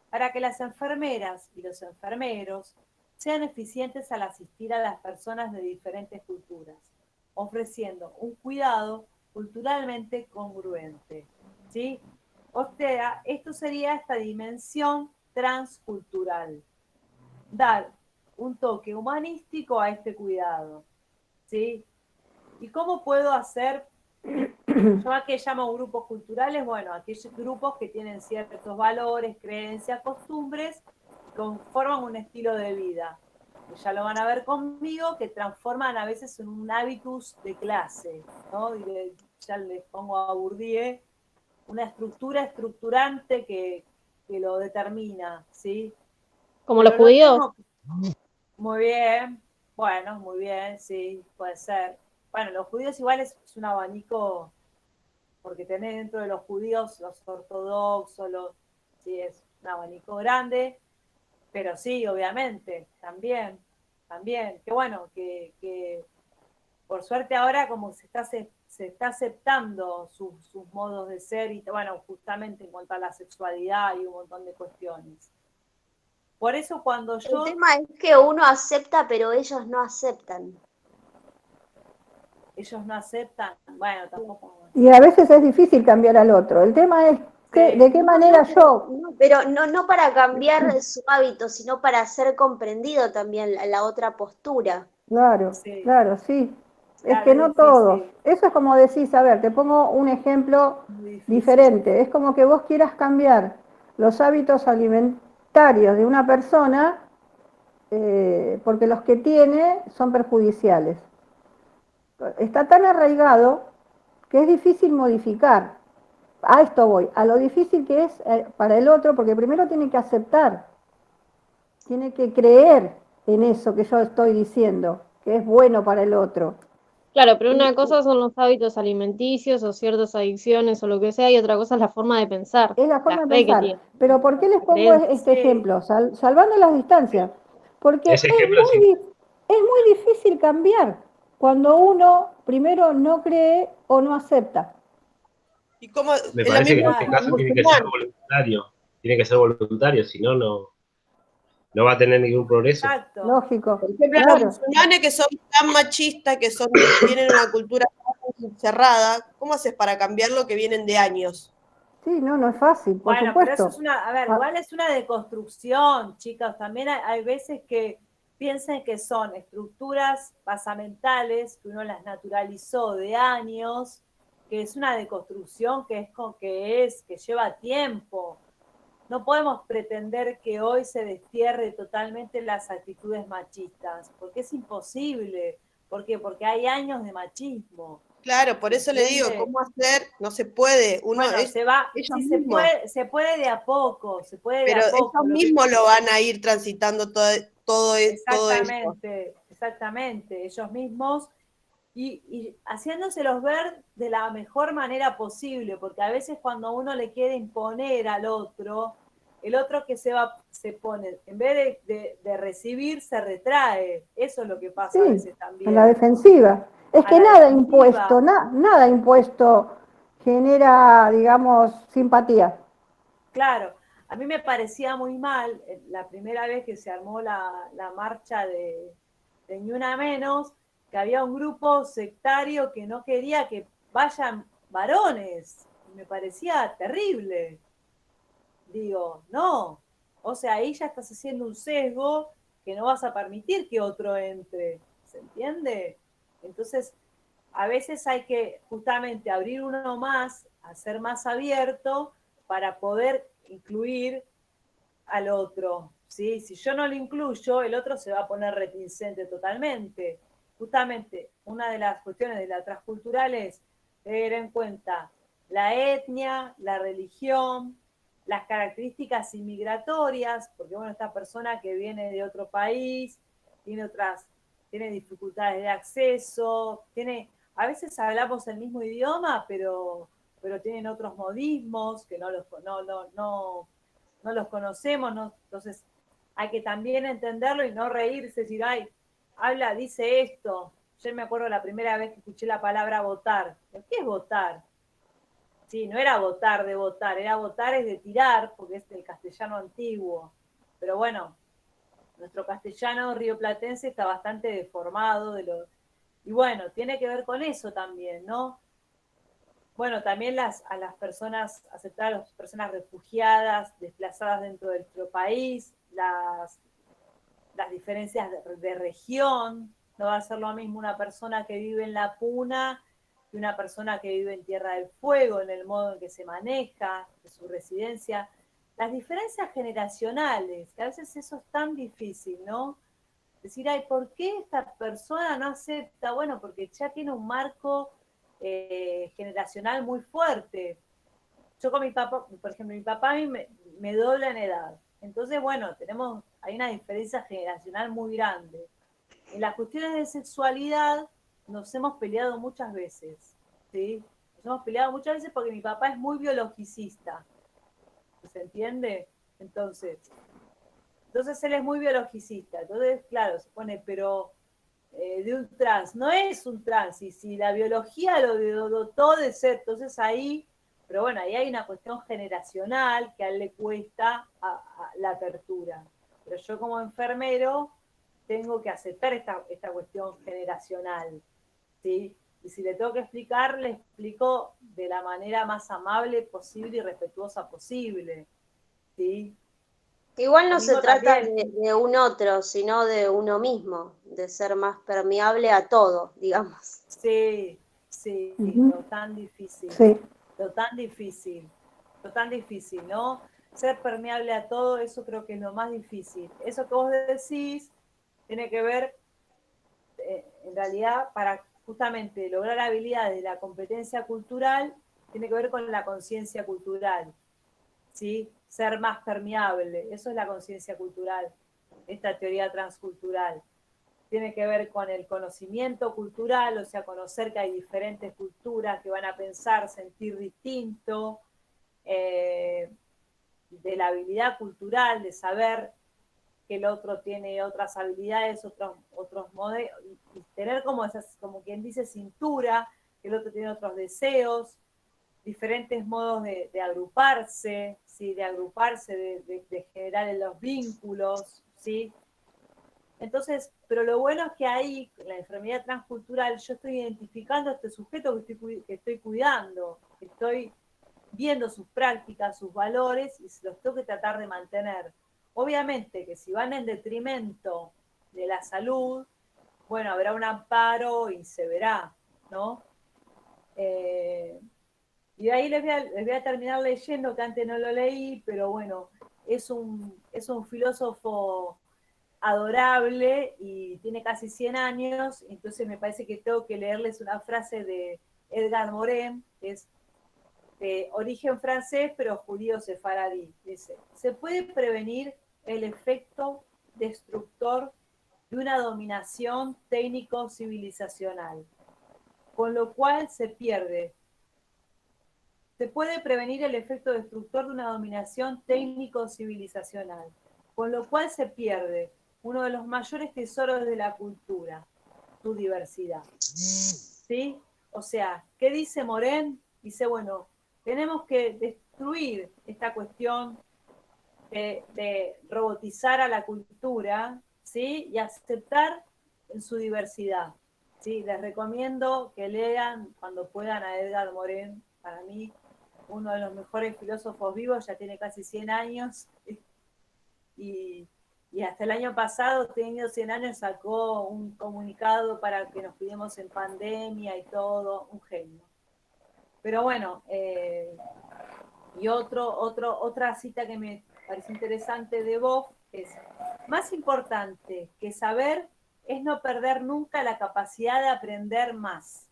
para que las enfermeras y los enfermeros sean eficientes al asistir a las personas de diferentes culturas, ofreciendo un cuidado culturalmente congruente, ¿sí? O sea, esto sería esta dimensión transcultural, dar un toque humanístico a este cuidado, ¿sí? ¿Y cómo puedo hacer? Yo a qué llamo grupos culturales, bueno, aquellos grupos que tienen ciertos valores, creencias, costumbres, conforman un estilo de vida. Ya lo van a ver conmigo, que transforman a veces en un hábitus de clase, ¿no? Y ya les pongo a Bourdieu, una estructura estructurante que lo determina, ¿sí? Como los judíos. Muy bien, bueno, muy bien, sí, puede ser. Bueno, los judíos igual es un abanico, porque tenés dentro de los judíos los ortodoxos, sí, es un abanico grande, pero sí, obviamente, también. Qué bueno, que por suerte ahora como se está aceptando sus modos de ser, y bueno, justamente en cuanto a la sexualidad y un montón de cuestiones. Por eso cuando yo... El tema es que uno acepta, pero ellos no aceptan. Ellos no aceptan, bueno, tampoco... Y a veces es difícil cambiar al otro. El tema es de qué manera yo... Pero no para cambiar su hábito, sino para ser comprendido también la otra postura. Claro, sí. Claro, sí. Claro, es que no es todos. Eso es como decís, a ver, te pongo un ejemplo diferente. Es como que vos quieras cambiar los hábitos alimentarios de una persona porque los que tiene son perjudiciales. Está tan arraigado que es difícil modificar. A esto voy, a lo difícil que es para el otro, porque primero tiene que aceptar, tiene que creer en eso que yo estoy diciendo, que es bueno para el otro. Claro, pero una cosa son los hábitos alimenticios o ciertas adicciones o lo que sea, y otra cosa es la forma de pensar. Es la forma de fe que pensar. tiene. Pero ¿por qué les pongo creencia. este ejemplo? Salvando las distancias. Porque Ese ejemplo sí. es muy difícil cambiar cuando uno primero no cree o no acepta. Y como Me parece que en este caso tiene que ser voluntario. Tiene que ser voluntario, si no, no va a tener ningún progreso. Exacto. Lógico. Por ejemplo, los musulmanes que son tan machistas, tienen una cultura tan cerrada, ¿cómo haces para cambiar lo que vienen de años? Sí, no es fácil, por bueno, supuesto. Pero eso es igual es una deconstrucción, chicas. También hay veces que piensen que son estructuras basamentales, que uno las naturalizó de años, que es una deconstrucción que lleva tiempo. No podemos pretender que hoy se destierre totalmente las actitudes machistas, porque es imposible. ¿Por qué? Porque hay años de machismo. Claro, por eso le digo, ¿cómo hacer? No se puede. Se puede de a poco, Pero ellos mismos lo van a ir transitando todo esto. Exactamente, ellos mismos y haciéndoselos ver de la mejor manera posible, porque a veces cuando uno le quiere imponer al otro, el otro que se pone, en vez de recibir, se retrae. Eso es lo que pasa a veces también. En la defensiva. Es que nada impuesto genera, digamos, simpatía. Claro, a mí me parecía muy mal la primera vez que se armó la marcha de Ni Una Menos, que había un grupo sectario que no quería que vayan varones. Me parecía terrible. Digo, no. O sea, ahí ya estás haciendo un sesgo que no vas a permitir que otro entre. ¿Se entiende? Entonces, a veces hay que justamente abrir uno más, hacer más abierto para poder incluir al otro, ¿sí? Si yo no lo incluyo, el otro se va a poner reticente totalmente. Justamente, una de las cuestiones de la transcultural es tener en cuenta la etnia, la religión, las características inmigratorias, porque bueno, esta persona que viene de otro país, tiene dificultades de acceso, a veces hablamos el mismo idioma, pero tienen otros modismos que no los conocemos, ¿no? Entonces hay que también entenderlo y no reírse, decir, ay, dice esto. Yo me acuerdo la primera vez que escuché la palabra votar. ¿Qué es votar? Sí, no era votar de votar, era votar es de tirar, porque es el castellano antiguo. Pero bueno, nuestro castellano rioplatense está bastante deformado y bueno, tiene que ver con eso también, ¿no? Bueno, también aceptar a las personas refugiadas, desplazadas dentro de nuestro país, las diferencias de región. No va a ser lo mismo una persona que vive en La Puna que una persona que vive en Tierra del Fuego, en el modo en que se maneja, de su residencia. Las diferencias generacionales, que a veces eso es tan difícil, ¿no? Decir, ay, ¿por qué esta persona no acepta? Bueno, porque ya tiene un marco generacional muy fuerte. Yo con mi papá, por ejemplo, mi papá a mí me dobla en edad. Entonces, bueno, hay una diferencia generacional muy grande. En las cuestiones de sexualidad nos hemos peleado muchas veces, ¿sí? Nos hemos peleado muchas veces porque mi papá es muy biologicista, ¿se entiende? Entonces él es muy biologicista, entonces, claro, se pone, pero de un trans, no es un trans, y si la biología lo dotó de ser, entonces ahí, pero bueno, ahí hay una cuestión generacional que a él le cuesta a la apertura. Pero yo como enfermero tengo que aceptar esta cuestión generacional, ¿sí? Y si le tengo que explicar, le explico de la manera más amable posible y respetuosa posible, ¿sí? Igual no se trata de un otro, sino de uno mismo, de ser más permeable a todo, digamos. Sí, Ujú. lo tan difícil, Sí. lo tan difícil, ¿no? Ser permeable a todo, eso creo que es lo más difícil. Eso que vos decís tiene que ver, en realidad, para justamente lograr habilidades de la competencia cultural, tiene que ver con la conciencia cultural, ¿sí? Ser más permeable, eso es la conciencia cultural, esta teoría transcultural. Tiene que ver con el conocimiento cultural, o sea, conocer que hay diferentes culturas que van a pensar, sentir distinto, de la habilidad cultural, de saber que el otro tiene otras habilidades, otros modelos, y tener como quien dice cintura, que el otro tiene otros deseos, diferentes modos de agruparse, ¿sí? De generar en los vínculos, ¿sí? Entonces, pero lo bueno es que ahí, en la enfermedad transcultural, yo estoy identificando a este sujeto que estoy cuidando, que estoy viendo sus prácticas, sus valores, y los tengo que tratar de mantener. Obviamente que si van en detrimento de la salud, bueno, habrá un amparo y se verá, ¿no? Y de ahí les voy a terminar leyendo, que antes no lo leí, pero bueno, es un filósofo adorable y tiene casi 100 años, entonces me parece que tengo que leerles una frase de Edgar Morin, que es de origen francés, pero judío sefaradí. Dice, se puede prevenir el efecto destructor de una dominación técnico-civilizacional, con lo cual se puede prevenir el efecto destructor de una dominación técnico-civilizacional, con lo cual se pierde uno de los mayores tesoros de la cultura, su diversidad. ¿Sí? O sea, ¿qué dice Morin? Dice, bueno, tenemos que destruir esta cuestión de robotizar a la cultura, ¿sí? Y aceptar en su diversidad, ¿sí? Les recomiendo que lean cuando puedan a Edgar Morin, para mí uno de los mejores filósofos vivos, ya tiene casi 100 años, y hasta el año pasado, teniendo 100 años, sacó un comunicado para que nos cuidemos en pandemia y todo, un genio. Pero bueno, y otra cita que me parece interesante de Boff es, más importante que saber es no perder nunca la capacidad de aprender más.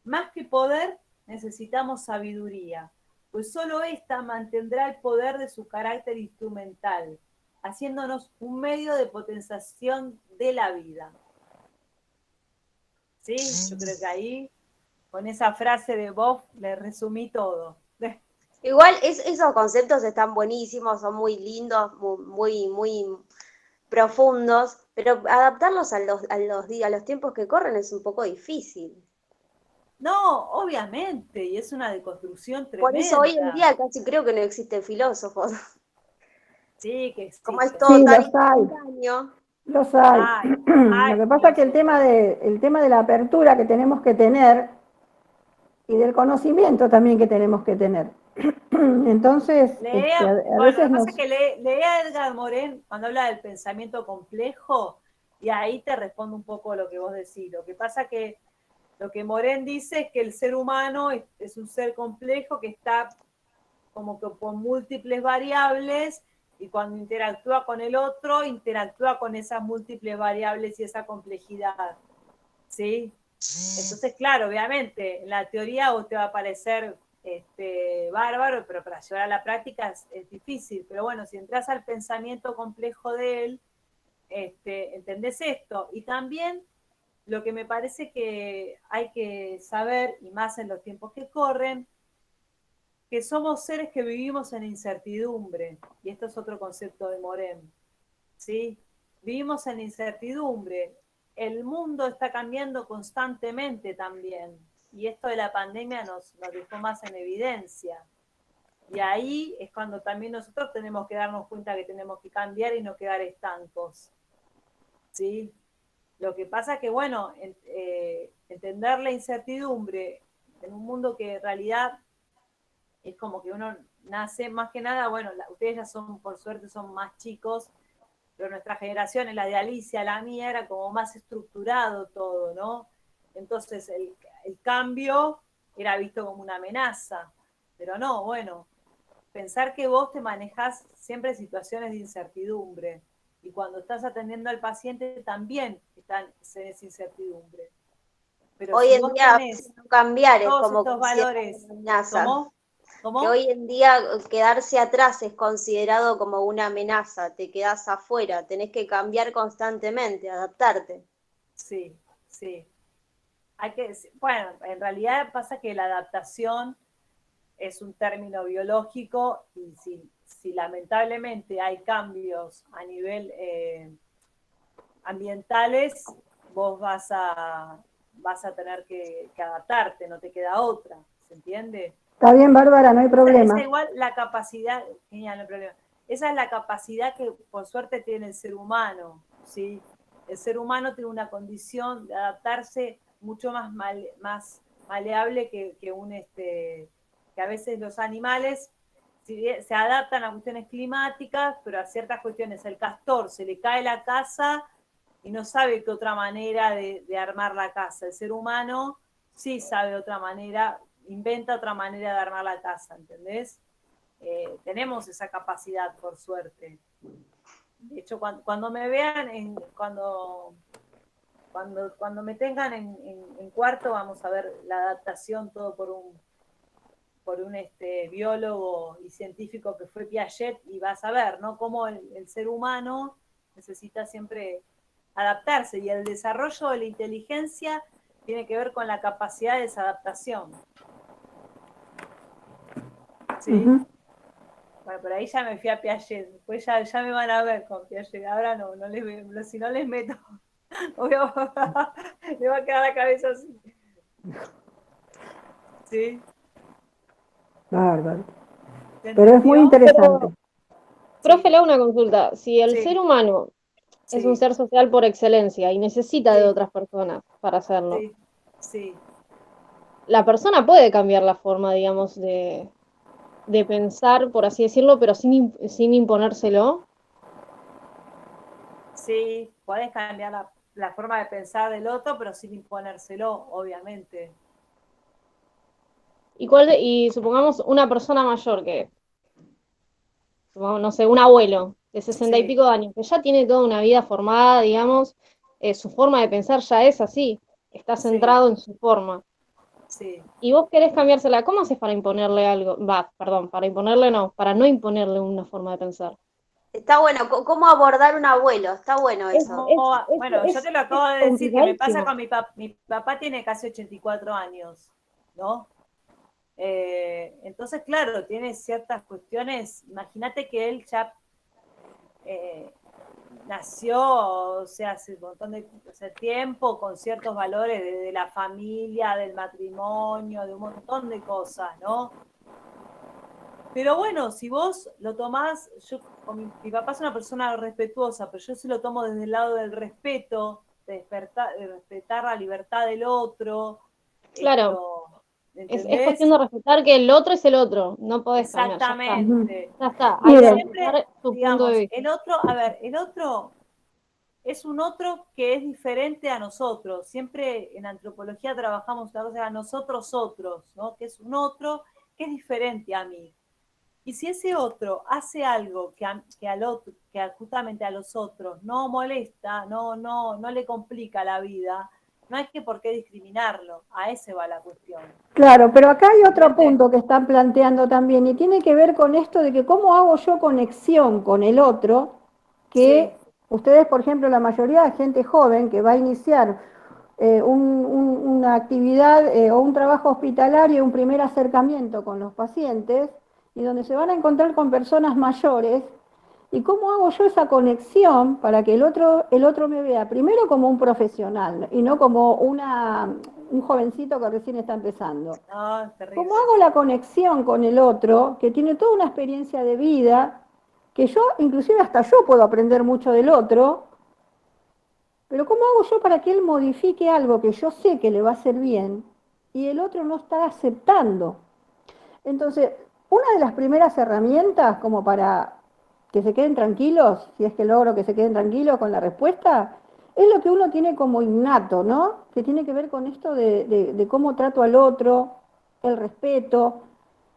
Más que poder, necesitamos sabiduría, pues solo ésta mantendrá el poder de su carácter instrumental, haciéndonos un medio de potenciación de la vida. ¿Sí? Yo creo que ahí, con esa frase de Bob, le resumí todo. Igual esos conceptos están buenísimos, son muy lindos, muy profundos, pero adaptarlos a los tiempos que corren es un poco difícil. No, obviamente, y es una deconstrucción tremenda. Por eso hoy en día casi creo que no existen filósofos. Sí, que existen. Como es todo Sí, tan los hay. instantáneo. Los hay. Lo que pasa es que el tema de la apertura que tenemos que tener y del conocimiento también que tenemos que tener. Entonces, a Bueno, veces lo que pasa es que lee a Edgar Morin cuando habla del pensamiento complejo, y ahí te respondo un poco lo que vos decís. Lo que pasa que lo que Morin dice es que el ser humano es un ser complejo que está como que con múltiples variables, y cuando interactúa con el otro, interactúa con esas múltiples variables y esa complejidad. ¿Sí? Entonces, claro, obviamente, en la teoría vos te va a parecer bárbaro, pero para llevar a la práctica es difícil. Pero bueno, si entras al pensamiento complejo de él, entendés esto. Y también lo que me parece que hay que saber, y más en los tiempos que corren, que somos seres que vivimos en incertidumbre, y esto es otro concepto de Morin, ¿sí? Vivimos en incertidumbre, el mundo está cambiando constantemente también, y esto de la pandemia nos dejó más en evidencia, y ahí es cuando también nosotros tenemos que darnos cuenta que tenemos que cambiar y no quedar estancos, ¿sí? Lo que pasa que, bueno, entender la incertidumbre en un mundo que en realidad es como que uno nace, más que nada, bueno, ustedes ya son, por suerte, son más chicos, pero nuestra generación, la de Alicia, la mía, era como más estructurado todo, ¿no? Entonces el cambio era visto como una amenaza, pero no, bueno, pensar que vos te manejás siempre situaciones de incertidumbre, y cuando estás atendiendo al paciente también están en esa incertidumbre. Pero Hoy si en vos día tenés no cambiar es todos como estos valores, amenaza. ¿Cómo? Que hoy en día quedarse atrás es considerado como una amenaza, te quedás afuera, tenés que cambiar constantemente, adaptarte. Sí. Bueno, en realidad pasa que la adaptación es un término biológico, y si lamentablemente hay cambios a nivel ambientales, vos vas a tener que adaptarte, no te queda otra, ¿se entiende? está bien, Bárbara, no hay problema. Esa igual la capacidad, genial, no hay problema. Esa es la capacidad que por suerte tiene el ser humano, ¿sí? El ser humano tiene una condición de adaptarse mucho más maleable que a veces los animales se adaptan a cuestiones climáticas, pero a ciertas cuestiones. El castor se le cae la casa y no sabe qué otra manera de armar la casa. El ser humano sí sabe otra manera, inventa otra manera de armar la casa, ¿entendés? Tenemos esa capacidad, por suerte. De hecho, cuando me vean, cuando me tengan en cuarto, vamos a ver la adaptación, todo por un biólogo y científico que fue Piaget, y vas a ver, ¿no?, cómo el ser humano necesita siempre adaptarse, y el desarrollo de la inteligencia tiene que ver con la capacidad de desadaptación. ¿Sí? Uh-huh. Bueno, por ahí ya me fui a Piaget, después ya me van a ver con Piaget, ahora no si no les meto, le va a quedar la cabeza así. ¿Sí? Bárbaro. Pero es muy interesante. Profe, le hago una consulta. Si el ser humano es un ser social por excelencia y necesita de otras personas para hacerlo, sí. La persona puede cambiar la forma, digamos, de pensar, por así decirlo, pero sin imponérselo. Sí, podés cambiar la forma de pensar del otro, pero sin imponérselo, obviamente. Y supongamos una persona mayor que, supongamos, no sé, un abuelo de 60 y pico de años, que ya tiene toda una vida formada, digamos, su forma de pensar ya es así, está centrado en su forma. Sí. y vos querés cambiársela, ¿cómo haces para imponerle algo? Para imponerle no, para no imponerle una forma de pensar. Está bueno, ¿cómo abordar un abuelo? Está bueno eso. Bueno, yo te lo acabo de decir, que me pasa complicadísimo. con mi papá tiene casi 84 años, ¿no? Entonces, claro, tiene ciertas cuestiones, imagínate que él ya nació, o sea, hace un montón de tiempo con ciertos valores de la familia, del matrimonio, de un montón de cosas, ¿no? Pero bueno, si vos lo tomás, mi papá es una persona respetuosa, pero yo sí lo tomo desde el lado del respeto, de respetar la libertad del otro. Claro, es ¿entendés? cuestión de respetar que el otro es el otro, no podés cambiar, Exactamente. ya está, hay que Siempre, respetar tu punto de vista. el otro, a ver, el otro es un otro que es diferente a nosotros. Siempre en antropología trabajamos una cosa a nosotros otros, ¿no? Que es un otro que es diferente a mí. Y si ese otro hace algo que al otro, que justamente a los otros no molesta, no le complica la vida, no hay que por qué discriminarlo. A ese va la cuestión. Claro, pero acá hay otro punto que están planteando también y tiene que ver con esto de que cómo hago yo conexión con el otro, que ustedes, por ejemplo, la mayoría de gente joven que va a iniciar una actividad o un trabajo hospitalario, un primer acercamiento con los pacientes, y donde se van a encontrar con personas mayores, y cómo hago yo esa conexión para que el otro me vea primero como un profesional y no como un jovencito que recién está empezando. No, es terrible. ¿Cómo hago la conexión con el otro que tiene toda una experiencia de vida, que yo, inclusive hasta yo puedo aprender mucho del otro, pero cómo hago yo para que él modifique algo que yo sé que le va a hacer bien y el otro no está aceptando? Entonces, una de las primeras herramientas como para que se queden tranquilos, si es que logro que se queden tranquilos con la respuesta, es lo que uno tiene como innato, ¿no? Que tiene que ver con esto de cómo trato al otro, el respeto,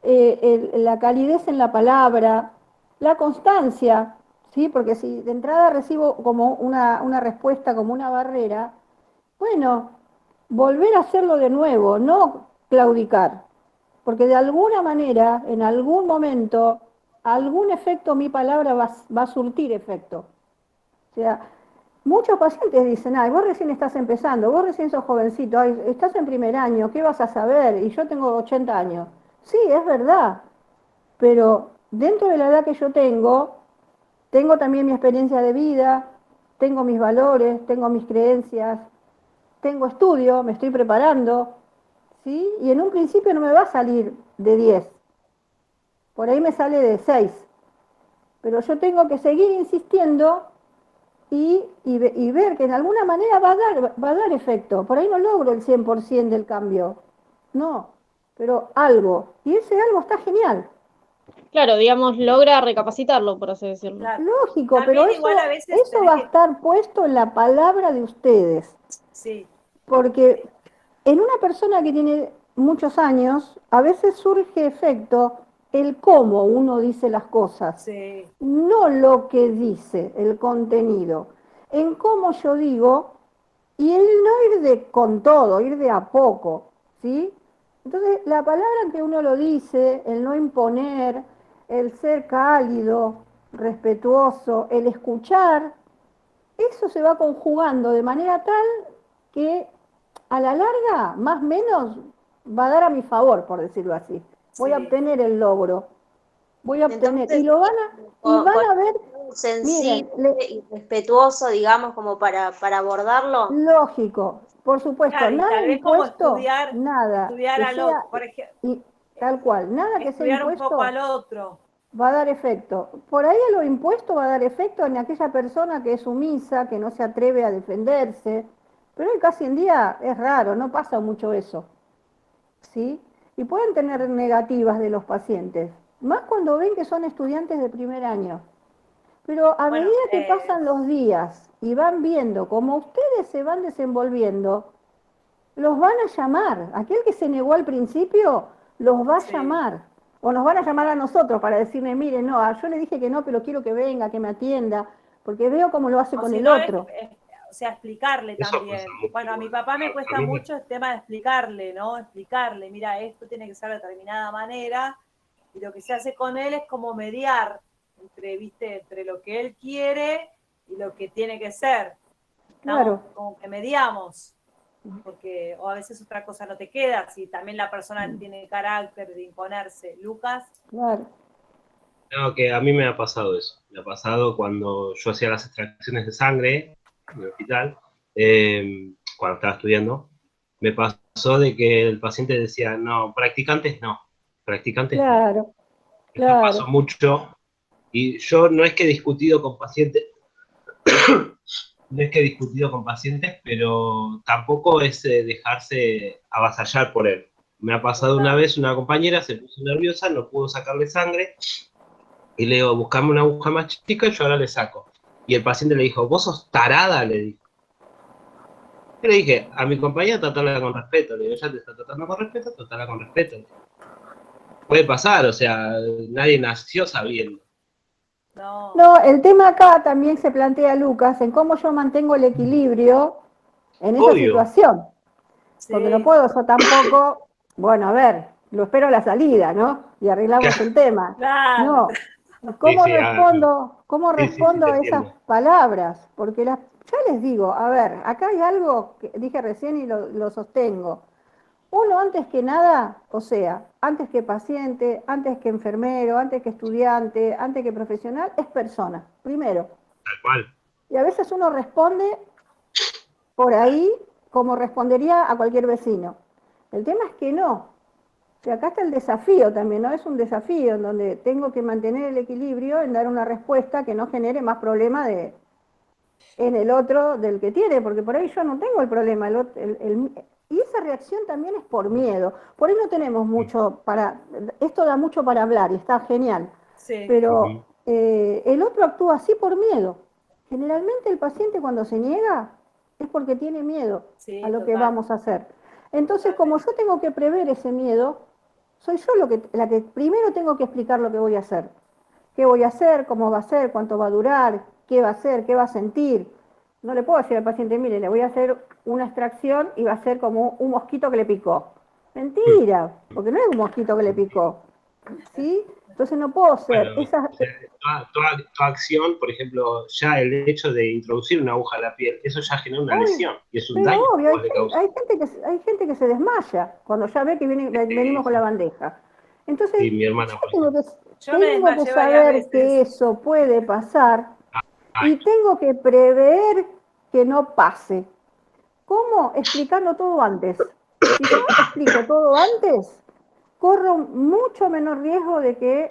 la calidez en la palabra, la constancia, ¿sí? Porque si de entrada recibo como una respuesta, como una barrera, bueno, volver a hacerlo de nuevo, no claudicar, porque de alguna manera, en algún momento, algún efecto mi palabra va a surtir efecto. O sea, muchos pacientes dicen, ay, vos recién estás empezando, vos recién sos jovencito, ay, estás en primer año, ¿qué vas a saber? Y yo tengo 80 años. Sí, es verdad, pero dentro de la edad que yo tengo también mi experiencia de vida, tengo mis valores, tengo mis creencias, tengo estudio, me estoy preparando, ¿sí? Y en un principio no me va a salir de 10, por ahí me sale de 6, pero yo tengo que seguir insistiendo y ver que en alguna manera va a dar efecto. Por ahí no logro el 100% del cambio, no, pero algo, y ese algo está genial. Claro, digamos, logra recapacitarlo, por así decirlo. Claro. Lógico, También pero igual a veces eso va a estar puesto en la palabra de ustedes. Sí. Porque en una persona que tiene muchos años, a veces surge efecto el cómo uno dice las cosas, Sí. no lo que dice, el contenido. En cómo yo digo, y el no ir con todo, ir de a poco, ¿sí? Entonces, la palabra que uno lo dice, el no imponer, el ser cálido, respetuoso, el escuchar, eso se va conjugando de manera tal que a la larga, más o menos, va a dar a mi favor, por decirlo así. Voy a obtener el logro. Voy a obtener. Entonces, Y lo van a ver sensible y respetuoso, digamos, como para abordarlo. Lógico, por supuesto, Claro, y nada tal vez como impuesto, estudiar que al sea, otro, por ejemplo, y tal cual, nada que sea estudiar un impuesto poco al otro. va a dar efecto. Por ahí a lo impuesto va a dar efecto en aquella persona que es sumisa, que no se atreve a defenderse, pero hoy casi en día es raro, no pasa mucho eso, ¿sí? Y pueden tener negativas de los pacientes, más cuando ven que son estudiantes de primer año. Pero a medida que pasan los días y van viendo cómo ustedes se van desenvolviendo, los van a llamar. Aquel que se negó al principio, los va a llamar. O nos van a llamar a nosotros para decirle, mire, no, yo le dije que no, pero quiero que venga, que me atienda, porque veo cómo lo hace con el otro. o sea, explicarle Eso también. pasa mucho. Bueno, a mi papá me cuesta A mí me- mucho el tema de explicarle, ¿no? Explicarle, mira, esto tiene que ser de determinada manera, y lo que se hace con él es como mediar entre, ¿viste? Entre lo que él quiere y lo que tiene que ser. Estamos Claro. como que mediamos, porque o a veces otra cosa no te queda, si también la persona tiene carácter de imponerse. Lucas. Claro. No, que a mí me ha pasado eso. Me ha pasado cuando yo hacía las extracciones de sangre en el hospital, cuando estaba estudiando, me pasó de que el paciente decía, no, practicantes no, practicantes no. Claro, Eso pasó claro. mucho. Y yo no es que he discutido con pacientes, no es que he discutido con pacientes, pero tampoco es dejarse avasallar por él. Me ha pasado una vez, una compañera se puso nerviosa, no pudo sacarle sangre, y le digo, buscame una aguja más chica, yo ahora le saco. Y el paciente le dijo, vos sos tarada, le dijo. Yo le dije, a mi compañera tratarla con respeto, le digo, ella te está tratando con respeto, tratarla con respeto. Puede pasar, o sea, nadie nació sabiendo. No, el tema acá también se plantea, Lucas, en cómo yo mantengo el equilibrio en esa Obvio. situación. Porque no puedo yo tampoco, bueno, a ver, lo espero a la salida, ¿no? Y arreglamos el tema. Claro. No, ¿cómo Sí, sí, respondo, cómo sí, sí, respondo te a esas entiendo. palabras? Porque ya les digo, a ver, acá hay algo que dije recién y lo sostengo. Uno antes que nada, o sea, antes que paciente, antes que enfermero, antes que estudiante, antes que profesional, es persona, primero. Tal cual. Y a veces uno responde por ahí como respondería a cualquier vecino. El tema es que no. O sea, acá está el desafío también, ¿no? Es un desafío en donde tengo que mantener el equilibrio en dar una respuesta que no genere más problema en el otro del que tiene, porque por ahí yo no tengo el problema. Y esa reacción también es por miedo. Por ahí no tenemos mucho para... Esto da mucho para hablar y está genial. Sí. Pero el otro actúa así por miedo. Generalmente el paciente cuando se niega es porque tiene miedo a lo que total. vamos a hacer. Entonces, como yo tengo que prever ese miedo, soy yo la que primero tengo que explicar lo que voy a hacer. ¿Qué voy a hacer? ¿Cómo va a ser? ¿Cuánto va a durar? ¿Qué va a hacer? ¿Qué va a sentir? No le puedo decir al paciente, mire, le voy a hacer una extracción y va a ser como un mosquito que le picó. Mentira, porque no es un mosquito que le picó. ¿Sí? Entonces no puedo ser. Bueno, tu acción, por ejemplo, ya el hecho de introducir una aguja a la piel, eso ya genera una lesión y es un Pero daño obvio, que vos le causas. hay gente que se desmaya cuando ya ve que venimos con la bandeja. Entonces, Sí, mi hermana, por tengo ejemplo. Yo me que desmayé varias saber veces. que eso puede pasar y tengo que prever que no pase. ¿Cómo? Explicando todo antes. Si yo explico todo antes, corro mucho menos riesgo de que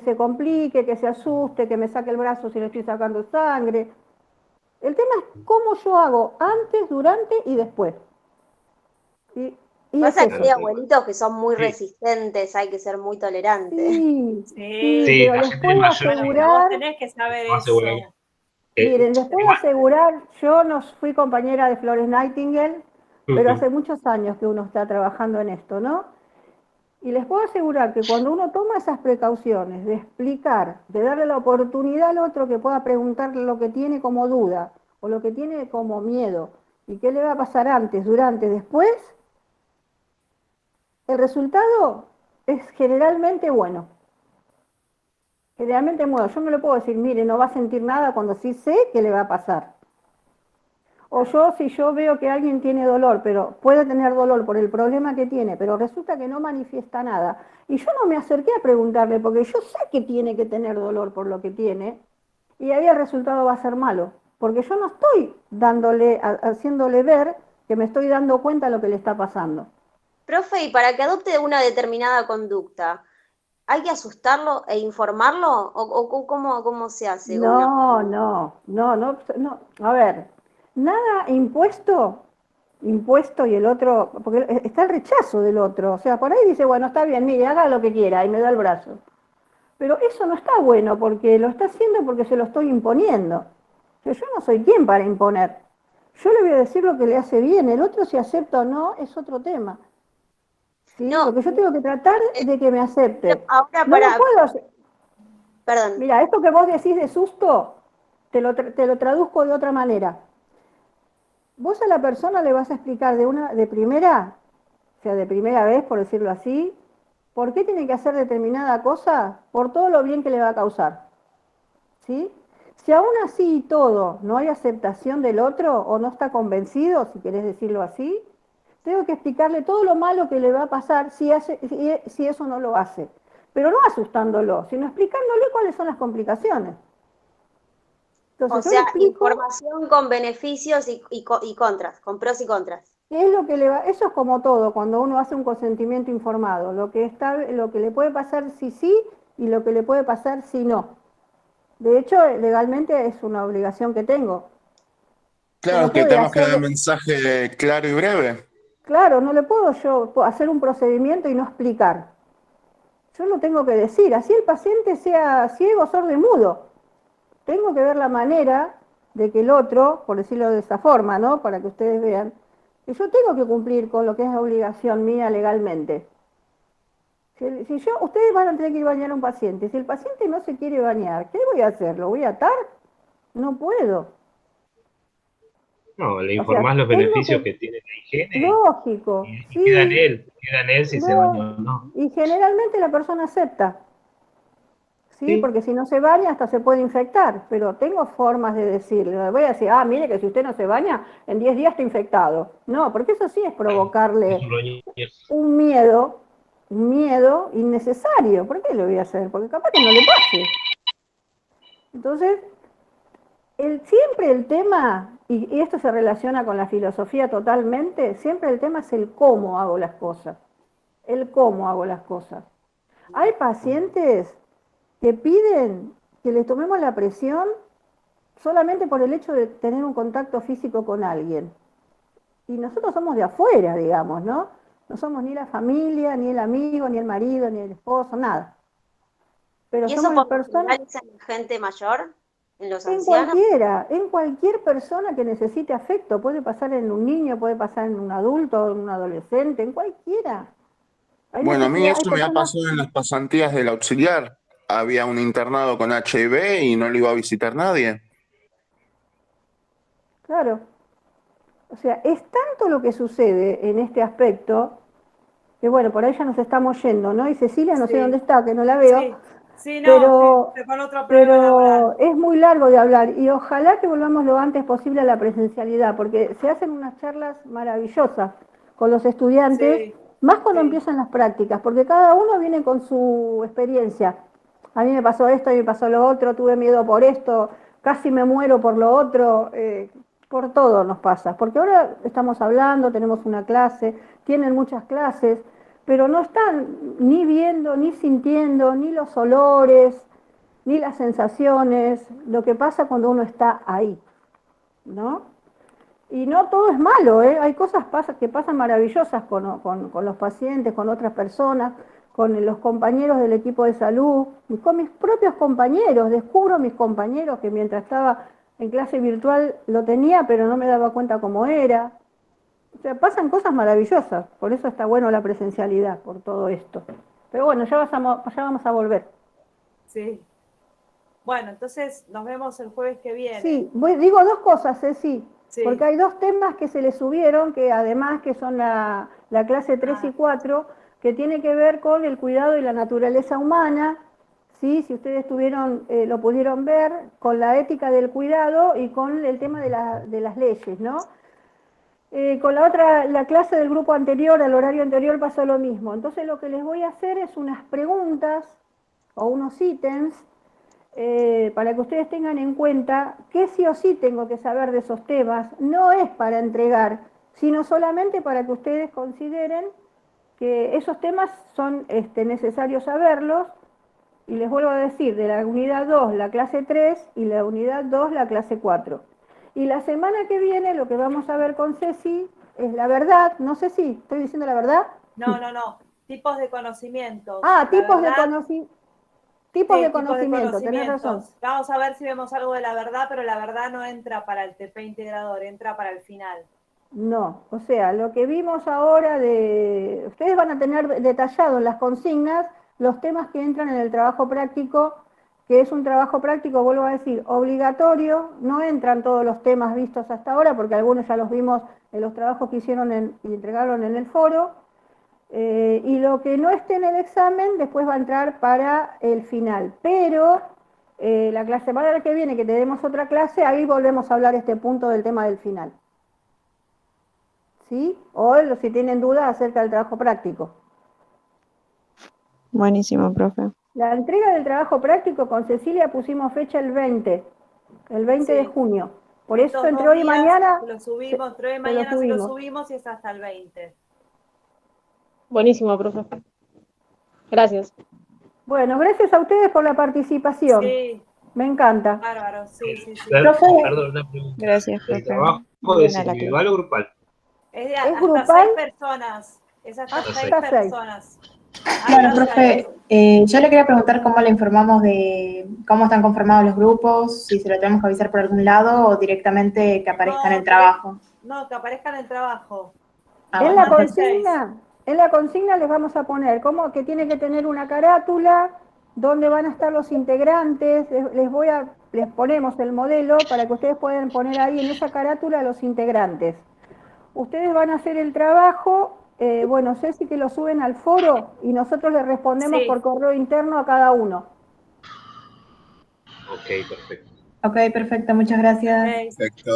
se complique, que se asuste, que me saque el brazo si le estoy sacando sangre. El tema es cómo yo hago antes, durante y después. Y Pasa es que eso. hay abuelitos que son muy Sí. resistentes, hay que ser muy tolerantes. Sí, Sí, Sí, pero la les gente puedo mayor Bueno, pero vos asegurar, tenés que saber no asegura eso. miren, les puedo igual. asegurar, yo no fui compañera de Florence Nightingale, pero Ujú. hace muchos años que uno está trabajando en esto, ¿no? Y les puedo asegurar que cuando uno toma esas precauciones de explicar, de darle la oportunidad al otro que pueda preguntarle lo que tiene como duda o lo que tiene como miedo y qué le va a pasar antes, durante, después, el resultado es generalmente bueno. Generalmente bueno. Yo no le puedo decir, mire, no va a sentir nada cuando sí sé que le va a pasar. O yo, si yo veo que alguien tiene dolor, pero puede tener dolor por el problema que tiene, pero resulta que no manifiesta nada, y yo no me acerqué a preguntarle, porque yo sé que tiene que tener dolor por lo que tiene, y ahí el resultado va a ser malo, porque yo no estoy haciéndole ver que me estoy dando cuenta de lo que le está pasando. Profe, y para que adopte una determinada conducta, ¿hay que asustarlo e informarlo? ¿O cómo se hace? No. A ver, nada impuesto y el otro, porque está el rechazo del otro. O sea, por ahí dice, bueno, está bien, mire, haga lo que quiera y me da el brazo. Pero eso no está bueno porque lo está haciendo porque se lo estoy imponiendo. O sea, yo no soy quien para imponer. Yo le voy a decir lo que le hace bien. El otro si acepta o no es otro tema. ¿Sí? No, Porque yo tengo que tratar de que me acepte. ahora No lo puedo hacer. Perdón. Mira, esto que vos decís de susto, te lo traduzco de otra manera. Vos a la persona le vas a explicar de primera, o sea, de primera vez, por decirlo así, por qué tiene que hacer determinada cosa, por todo lo bien que le va a causar. ¿Sí? Si aún así y todo no hay aceptación del otro o no está convencido, si querés decirlo así, tengo que explicarle todo lo malo que le va a pasar si eso no lo hace. Pero no asustándolo, sino explicándole cuáles son las complicaciones. Entonces, O sea, información con beneficios y contras, con pros y contras. ¿qué es lo que eso es como todo, cuando uno hace un consentimiento informado, lo que le puede pasar si sí y lo que le puede pasar si no. De hecho, legalmente es una obligación que tengo. Claro, No que puede tenemos que dar hacerlo. un mensaje claro y breve. Claro, no le puedo yo hacer un procedimiento y no explicar. Yo lo tengo que decir, así el paciente sea ciego, sordo y mudo. Tengo que ver la manera de que el otro, por decirlo de esa forma, ¿no? Para que ustedes vean, que yo tengo que cumplir con lo que es la obligación mía legalmente. Ustedes van a tener que ir a bañar a un paciente. Si el paciente no se quiere bañar, ¿qué voy a hacer? ¿Lo voy a atar? No puedo. No, le O sea, informás los tengo beneficios que... que tiene la higiene Lógico, y sí. queda en él si se baña o no. Y generalmente la persona acepta. ¿Sí? Sí. Porque si no se baña hasta se puede infectar, pero tengo formas de decirle, le voy a decir, mire que si usted no se baña, en 10 días está infectado. No, porque eso sí es provocarle un miedo innecesario. ¿Por qué lo voy a hacer? Porque capaz que no le pase. Entonces, siempre el tema, y esto se relaciona con la filosofía totalmente, siempre el tema es el cómo hago las cosas. El cómo hago las cosas. Hay pacientes que piden que les tomemos la presión solamente por el hecho de tener un contacto físico con alguien. Y nosotros somos de afuera, digamos, ¿no? No somos ni la familia, ni el amigo, ni el marido, ni el esposo, nada. Pero ¿Y eso somos las por lo general personas... es en la gente mayor? ¿En los En ancianos? en cualquier persona que necesite afecto. Puede pasar en un niño, puede pasar en un adulto, en un adolescente, en cualquiera. Bueno, a mí Hay eso me ha personas... pasado en las pasantías del auxiliar. Había un internado con HIV y no lo iba a visitar nadie. Claro. O sea, es tanto lo que sucede en este aspecto, que bueno, por ahí ya nos estamos yendo, ¿no? Y Cecilia no sé dónde está, que no la veo, Sí, no, pero, estoy con otro problema laboral. es muy largo de hablar y ojalá que volvamos lo antes posible a la presencialidad, porque se hacen unas charlas maravillosas con los estudiantes, más cuando empiezan las prácticas, porque cada uno viene con su experiencia. A mí me pasó esto, a mí me pasó lo otro, tuve miedo por esto, casi me muero por lo otro, por todo nos pasa, porque ahora estamos hablando, tenemos una clase, tienen muchas clases, pero no están ni viendo, ni sintiendo, ni los olores, ni las sensaciones, lo que pasa cuando uno está ahí, ¿no? Y no todo es malo, ¿eh? Hay cosas que pasan maravillosas con los pacientes, con otras personas, con los compañeros del equipo de salud, y con mis propios compañeros. Descubro mis compañeros que mientras estaba en clase virtual lo tenía, pero no me daba cuenta cómo era. O sea, pasan cosas maravillosas, por eso está bueno la presencialidad, por todo esto. Pero bueno, ya vamos a volver. Sí. Bueno, entonces nos vemos el jueves que viene. Sí, digo dos cosas, sí. Sí. Porque hay dos temas que se le subieron, que además que son la clase 3 y 4, que tiene que ver con el cuidado y la naturaleza humana, ¿sí? Si ustedes lo pudieron ver, con la ética del cuidado y con el tema de las leyes, ¿no? Con la clase del grupo anterior, al horario anterior, pasó lo mismo. Entonces lo que les voy a hacer es unas preguntas o unos ítems para que ustedes tengan en cuenta que sí o sí tengo que saber de esos temas. No es para entregar, sino solamente para que ustedes consideren que esos temas son necesarios saberlos. Y les vuelvo a decir, de la unidad 2, la clase 3, y la unidad 2, la clase 4. Y la semana que viene lo que vamos a ver con Ceci es la verdad. No sé si estoy diciendo la verdad. No. Tipos de conocimientos. Tipos de conocimiento. Tipos de conocimiento, tenés razón. Vamos a ver si vemos algo de la verdad, pero la verdad no entra para el TP integrador, entra para el final. No, o sea, lo que vimos ahora ustedes van a tener detallado en las consignas los temas que entran en el trabajo práctico que es un trabajo práctico, vuelvo a decir, obligatorio. No entran todos los temas vistos hasta ahora, porque algunos ya los vimos en los trabajos que hicieron y entregaron en el foro. Y lo que no esté en el examen después va a entrar para el final. Pero la clase para la que viene, que tenemos otra clase, ahí volvemos a hablar este punto del tema del final. ¿Sí? O si tienen dudas acerca del trabajo práctico. Buenísimo, profe. La entrega del trabajo práctico con Cecilia pusimos fecha el 20 de junio. Por eso Estos entre 2 hoy y días mañana lo subimos, entre hoy y se mañana se lo subimos. subimos y es hasta el 20. Buenísimo, profe. Gracias. Bueno, gracias a ustedes por la participación. Sí. Me encanta. Bárbaro, sí, sí, sí. Perdón, una pregunta. Gracias, ¿El profe. trabajo Bien es a la individual o grupal? Es de ¿Es hasta grupal? 6 personas. Es hasta Hasta 6 seis. personas. Bueno, Hasta profe, 6. yo le quería preguntar cómo le informamos de cómo están conformados los grupos, si se lo tenemos que avisar por algún lado o directamente que aparezca en el trabajo. No, que aparezca en el trabajo. Ah, En bueno. la consigna les vamos a poner como que tiene que tener una carátula donde van a estar los integrantes. Les ponemos el modelo para que ustedes puedan poner ahí en esa carátula los integrantes. Ustedes van a hacer el trabajo, bueno, Ceci, que lo suben al foro y nosotros les respondemos Sí. por correo interno a cada uno. Ok, perfecto. Ok, perfecto, muchas gracias. Perfecto.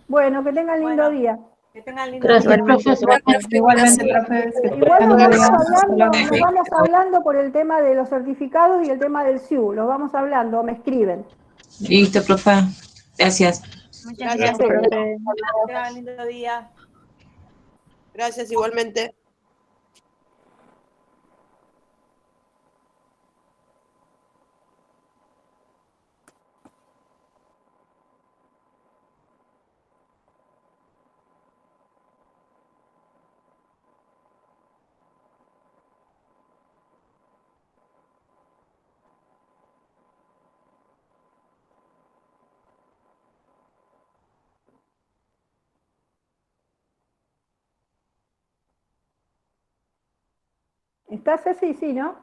Bueno, que tengan lindo día. Que tengan lindo Gracias, día. profe. Igualmente, profe. Igual nos Hasta nos vamos hablando por el tema de los certificados y el tema del SIU. Los vamos hablando, me escriben. Listo, profe. Gracias. Muchas Gracias, gracias. profe. Que tengan lindo día. Gracias igualmente. ¿Está Ceci? Sí, ¿no?